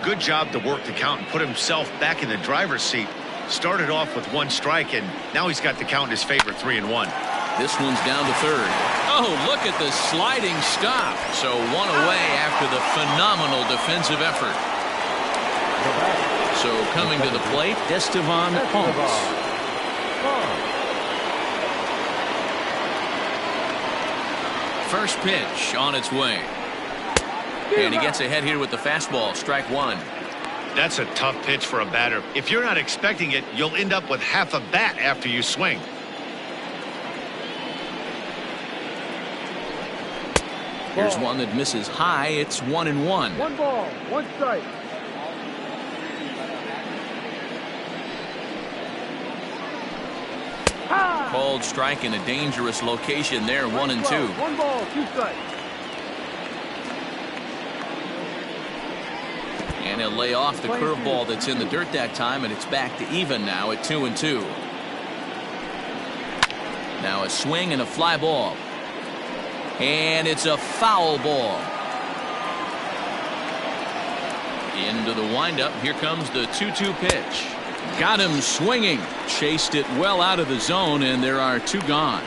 Good job to work the count and put himself back in the driver's seat. Started off with 1 strike, and now he's got the count in his favor. 3-1. This one's down to third. Oh, look at the sliding stop. So 1 away after the phenomenal defensive effort. So coming to the plate, Estevan Ponce. First pitch on its way. And he gets ahead here with the fastball. Strike 1. That's a tough pitch for a batter. If you're not expecting it, you'll end up with half a bat after you swing. Here's one that misses high. It's 1-1. 1 ball, 1 strike. Called strike in a dangerous location there. 1-2. 1 ball, 2 strikes. And he'll lay off the curveball that's in the dirt that time, and it's back to even now at 2-2. Now a swing and a fly ball. And it's a foul ball. Into the windup. Here comes the 2-2 pitch. Got him swinging. Chased it well out of the zone, and there are 2 gone.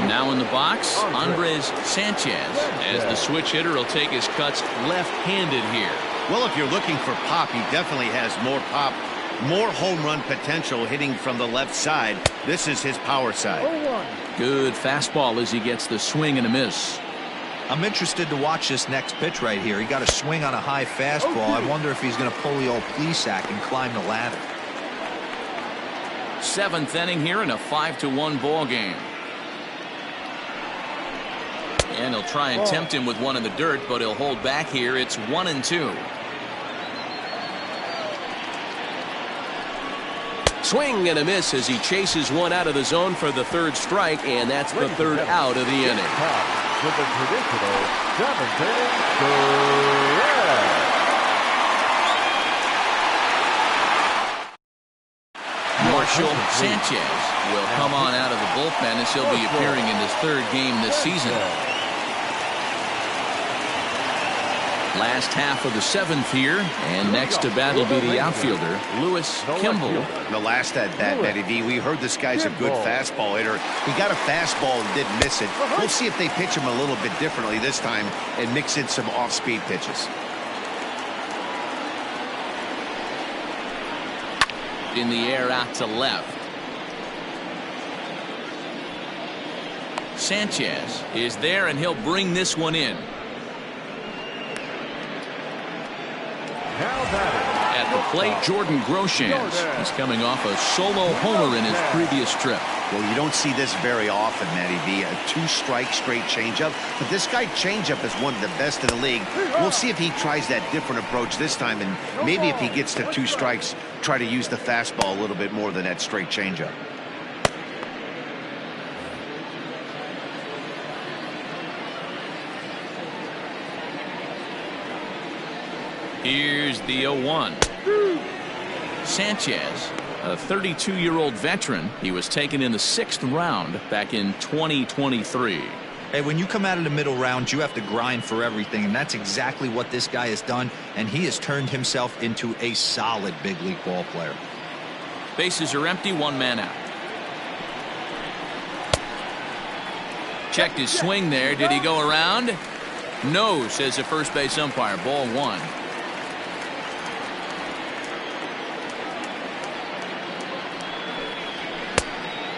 Now in the box, Andres Sanchez, as the switch hitter will take his cuts left-handed here. Well, if you're looking for pop, he definitely has more pop, more home run potential hitting from the left side. This is his power side. 0-1. Good fastball as he gets the swing and a miss. I'm interested to watch this next pitch right here. He got a swing on a high fastball. I wonder if he's going to pull the old Plesac and climb the ladder. 7th inning here in a 5-1 ball game. And he'll try and tempt him with one in the dirt, but he'll hold back here. It's 1-2. Swing and a miss as he chases one out of the zone for the 3rd strike, and that's the 3rd out of the inning. With the traditional 7th inning stretch. Marshall Sanchez will come on out of the bullpen as he'll be appearing in his 3rd game this season. Last half of the 7th here, and next to bat will be the outfielder, Lewis Kimball. The last at bat, Matty V, we heard this guy's a good fastball hitter. He got a fastball and didn't miss it. We'll see if they pitch him a little bit differently this time and mix in some off-speed pitches. In the air out to left. Sanchez is there, and he'll bring this one in. At the plate, Jordan Groshans. He's coming off a solo homer in his previous trip. Well, you don't see this very often, Matty V. A 2-strike straight changeup. But this guy changeup is one of the best in the league. We'll see if he tries that different approach this time. And maybe if he gets to 2 strikes, try to use the fastball a little bit more than that straight changeup. Here's the 0-1. Sanchez, a 32-year-old veteran. He was taken in the 6th round back in 2023. Hey, when you come out of the middle round, you have to grind for everything, and that's exactly what this guy has done, and he has turned himself into a solid big league ball player. Bases are empty, 1 man out. Checked his swing there. Did he go around? No, says the first base umpire. Ball 1.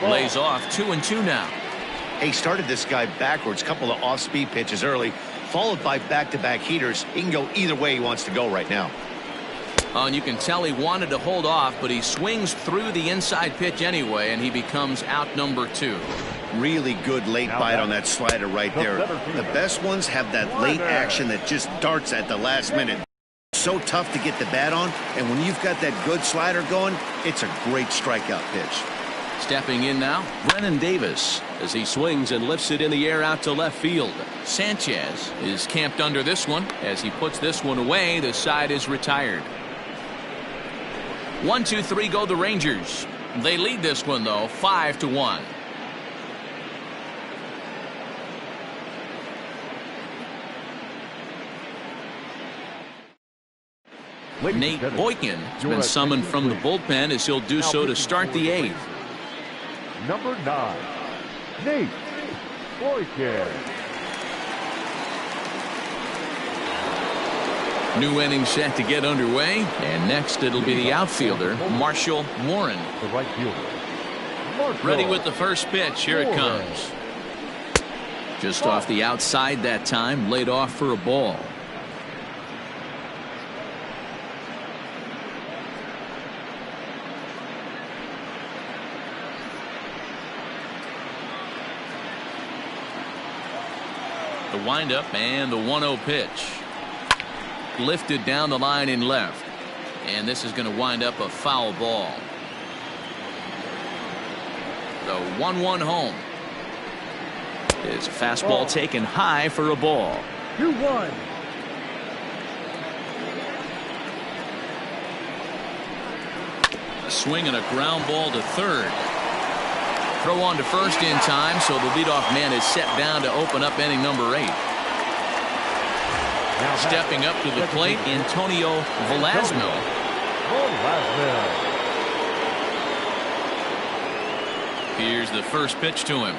Lays off. 2-2 now. He started this guy backwards, couple of off-speed pitches early, followed by back-to-back heaters. He can go either way he wants to go right now. Oh, and you can tell he wanted to hold off, but he swings through the inside pitch anyway, and he becomes out number 2. Really good late bite on that slider right there. The best ones have that late action that just darts at the last minute. So tough to get the bat on, and when you've got that good slider going, it's a great strikeout pitch. Stepping in now, Brennan Davis, as he swings and lifts it in the air out to left field. Sanchez is camped under this one. As he puts this one away, the side is retired. 1-2-3 go the Rangers. They lead this one, though, 5-1. Nate Boykin has been summoned from the bullpen as he'll do so to start the 8th. Number 9, Nate Boykin. New inning set to get underway, and next it'll be the outfielder, Marshall Warren. The right fielder. Ready with the first pitch. Here it comes. Just off the outside that time, laid off for a ball. The windup and the 1-0 pitch. Lifted down the line in left. And this is going to wind up a foul ball. The 1-1 home. Is a fastball taken high for a ball. 2-1. A swing and a ground ball to third. Throw on to first in time, so the leadoff man is set down to open up inning number 8. Stepping up to the plate, Antonio Velasquez. Here's the first pitch to him.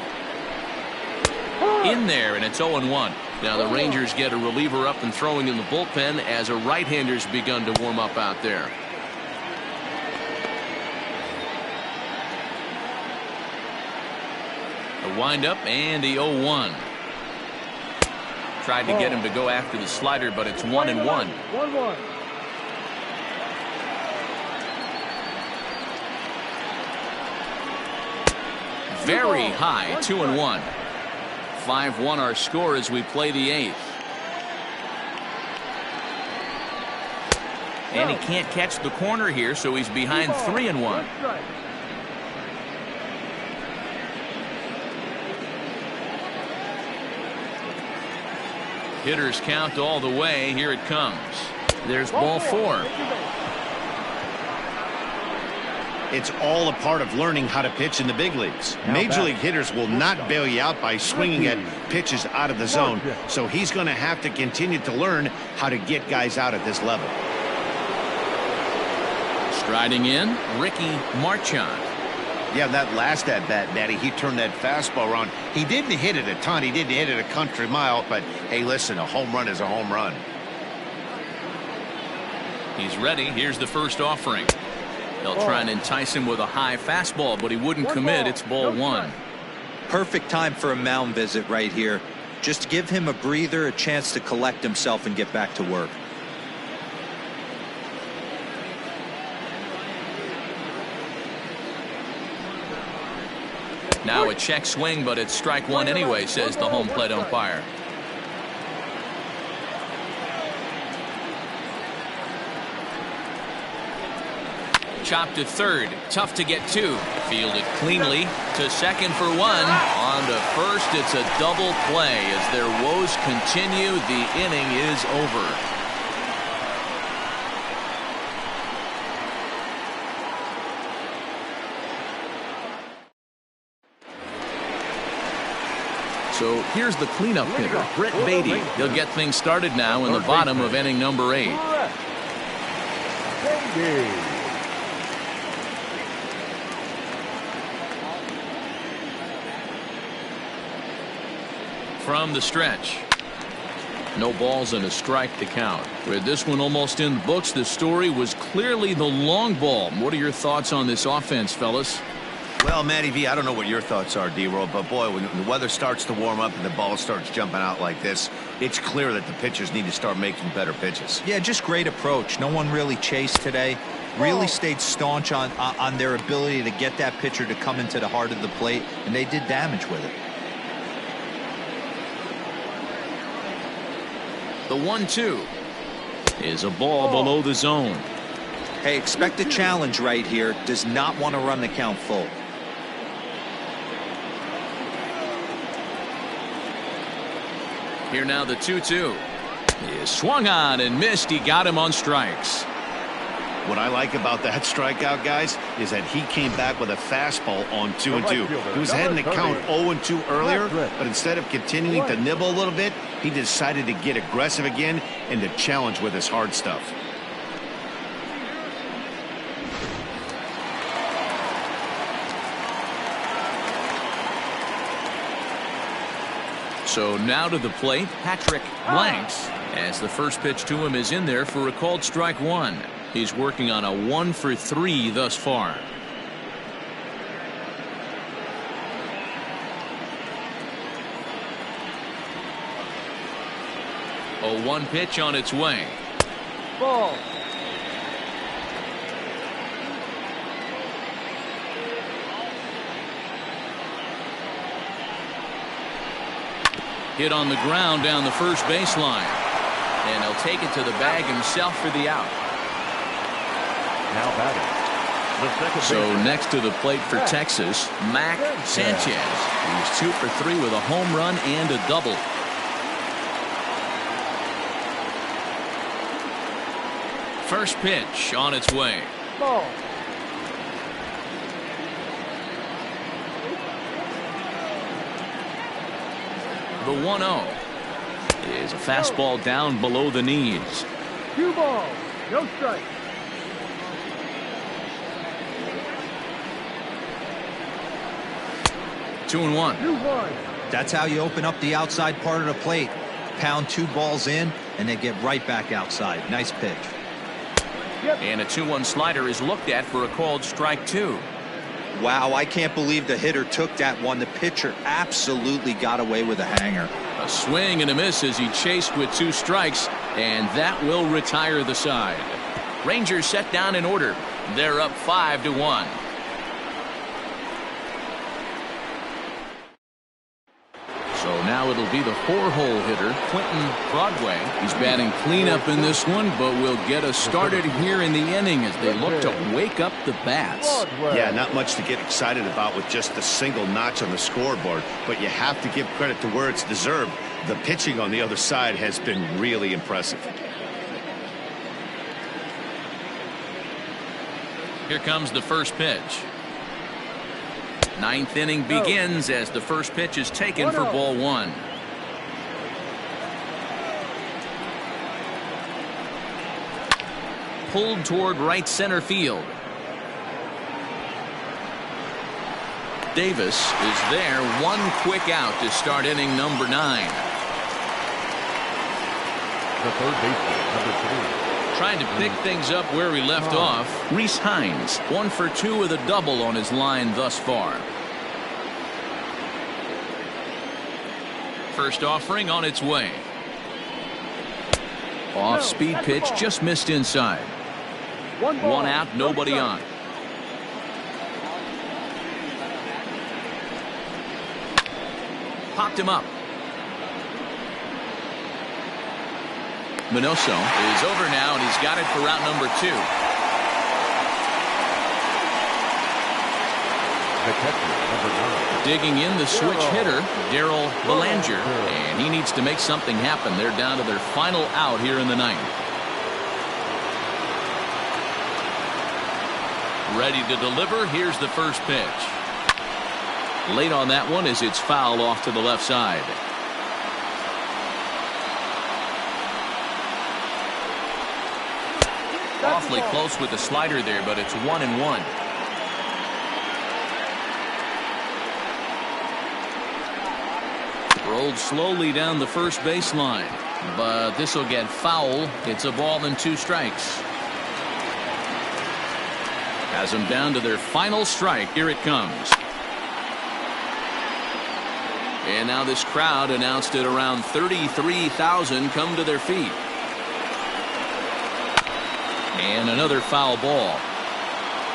In there, and it's 0-1. Now the Rangers get a reliever up and throwing in the bullpen as a right-hander's begun to warm up out there. The windup and the 0-1. Tried to get him to go after the slider, but it's 1-1. 1-1. Very high, 2-1. 5-1 our score as we play the 8th. And he can't catch the corner here, so he's behind 3-1. Hitters count all the way. Here it comes. There's ball 4. It's all a part of learning how to pitch in the big leagues. Major league hitters will not bail you out by swinging at pitches out of the zone, so he's going to have to continue to learn how to get guys out at this level. Striding in, Ricky Marchand. Yeah, that last at bat, Daddy, he turned that fastball around. He didn't hit it a ton. He didn't hit it a country mile, but hey, listen, a home run is a home run. He's ready. Here's the first offering. They'll try and entice him with a high fastball, but he wouldn't commit. It's ball 1. Perfect time for a mound visit right here. Just give him a breather, a chance to collect himself and get back to work. Now a check swing, but it's strike 1 anyway, says the home plate umpire. Chopped to third. Tough to get to. Fielded cleanly to second for 1. On to first, it's a double play. As their woes continue, the inning is over. So here's the cleanup hitter, Brett Beatty. He'll get things started now in the bottom of inning number 8. From the stretch. No balls and a strike to count. With this one almost in the books, the story was clearly the long ball. What are your thoughts on this offense, fellas? Well, Matty V, I don't know what your thoughts are, D-Roll, but boy, when the weather starts to warm up and the ball starts jumping out like this, it's clear that the pitchers need to start making better pitches. Yeah, just great approach. No one really chased today. really stayed staunch on their ability to get that pitcher to come into the heart of the plate, and they did damage with it. The 1-2 is a ball below the zone. Hey, expect a challenge right here. Does not want to run the count full. Here now the 2-2 is swung on and missed. He got him on strikes. What I like about that strikeout, guys, is that he came back with a fastball on 2-2. He was heading to count 0-2 earlier, but instead of continuing to nibble a little bit, he decided to get aggressive again and to challenge with his hard stuff. So now to the plate, Patrick Blanks, as the first pitch to him is in there for a called strike one. He's working on a 1-for-3 thus far. A 1 pitch on its way. Ball. Hit on the ground down the first baseline. And he'll take it to the bag himself for the out. Now batting. So next to the plate for Texas, Mac Sanchez. He's 2 for 3 with a home run and a double. First pitch on its way. Ball. The 1-0 is a fastball down below the knees. 2 balls. No strike. Two and one. 2-1. That's how you open up the outside part of the plate. Pound 2 balls in, and then get right back outside. Nice pitch. And a 2-1 slider is looked at for a called strike 2. Wow, I can't believe the hitter took that one. The pitcher absolutely got away with a hanger. A swing and a miss as he chased with 2 strikes, and that will retire the side. Rangers set down in order. They're up 5-1. So now it'll be the 4-hole hitter, Quentin Broadway. He's batting cleanup in this one, but will get us started here in the inning as they look to wake up the bats. Yeah, not much to get excited about with just a single notch on the scoreboard, but you have to give credit to where it's deserved. The pitching on the other side has been really impressive. Here comes the first pitch. 9th inning begins as the first pitch is taken for ball 1. Pulled toward right center field. Davis is there. 1 quick out to start inning number 9. The third baseman, number 3. Trying to pick things up where we left off. Rhys Hines, 1 for 2 with a double on his line thus far. First offering on its way. Off speed pitch, just missed inside. 1 out, nobody on. Popped him up. Minoso is over now, and he's got it for route number 2. The catcher, number 9. Digging in the switch hitter, Darryl Belanger, and he needs to make something happen. They're down to their final out here in the 9th. Ready to deliver. Here's the first pitch. Late on that one as it's fouled off to the left side. Awfully close with the slider there, but it's 1-1. Rolled slowly down the first baseline, but this will get foul. It's a ball and 2 strikes. Has them down to their final strike. Here it comes. And now this crowd announced at around 33,000 come to their feet. And another foul ball.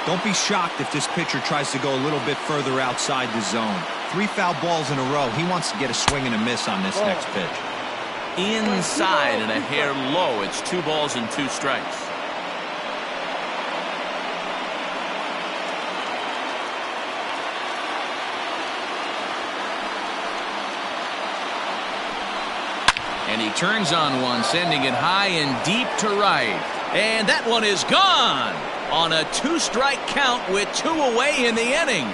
Don't be shocked if this pitcher tries to go a little bit further outside the zone. 3 foul balls in a row. He wants to get a swing and a miss on this next pitch. Inside and a hair low. It's 2 balls and 2 strikes. And he turns on one, sending it high and deep to right. And that one is gone on a 2-strike count with 2 away in the inning.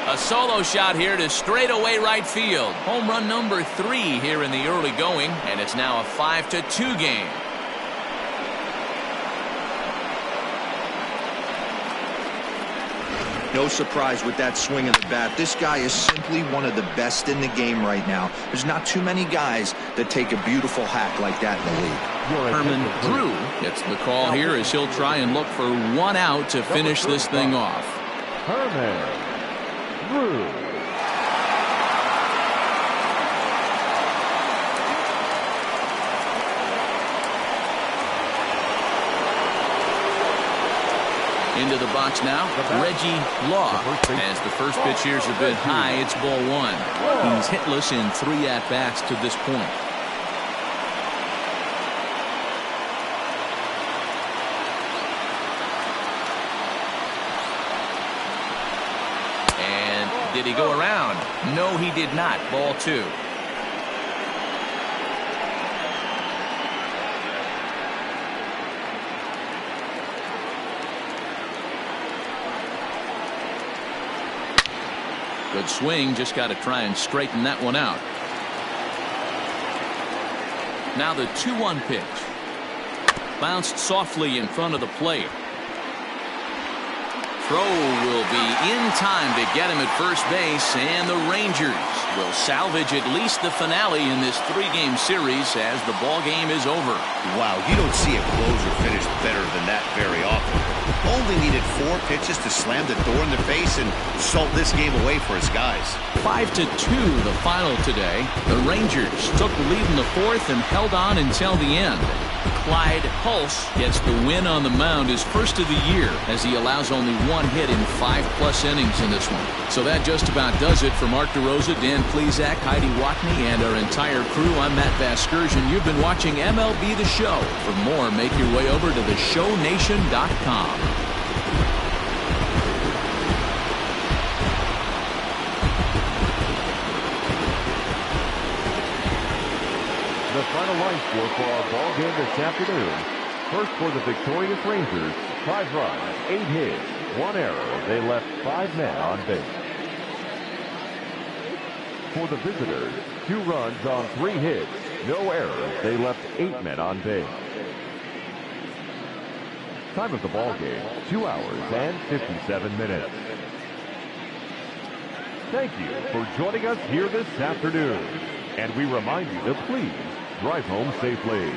A solo shot here to straightaway right field. Home run number 3 here in the early going, and it's now a 5-2 game. No surprise with that swing of the bat. This guy is simply one of the best in the game right now. There's not too many guys that take a beautiful hack like that in the league. Herman Drew gets the call here as he'll try and look for 1 out to finish this thing off. Herman Drew. Into the box now, Reggie Law. As the first pitch here is a bit high, it's ball 1. He's hitless in 3 at-bats to this point. And did he go around? No, he did not. Ball 2. Good swing, just got to try and straighten that one out. Now the 2-1 pitch. Bounced softly in front of the plate. Throw will be in time to get him at first base, and the Rangers will salvage at least the finale in this 3-game series as the ball game is over. Wow, you don't see a closer finish better than that very often. Only needed 4 pitches to slam the door in their face and salt this game away for his guys. 5-2 the final today. The Rangers took the lead in the 4th and held on until the end. Clyde Hulse gets the win on the mound, his first of the year, as he allows only 1 hit in 5+ innings in this one. So that just about does it for Mark DeRosa, Dan Plesac, Heidi Watney, and our entire crew. I'm Matt Vasgersian. You've been watching MLB The Show. For more, make your way over to theshownation.com. The final line score for our ball game this afternoon. First for the victorious Rangers, 5 runs, 8 hits, 1 error. They left 5 men on base. For the visitors, 2 runs on 3 hits, no errors. They left 8 men on base. Time of the ball game, 2 hours and 57 minutes. Thank you for joining us here this afternoon. And we remind you to please drive home safely.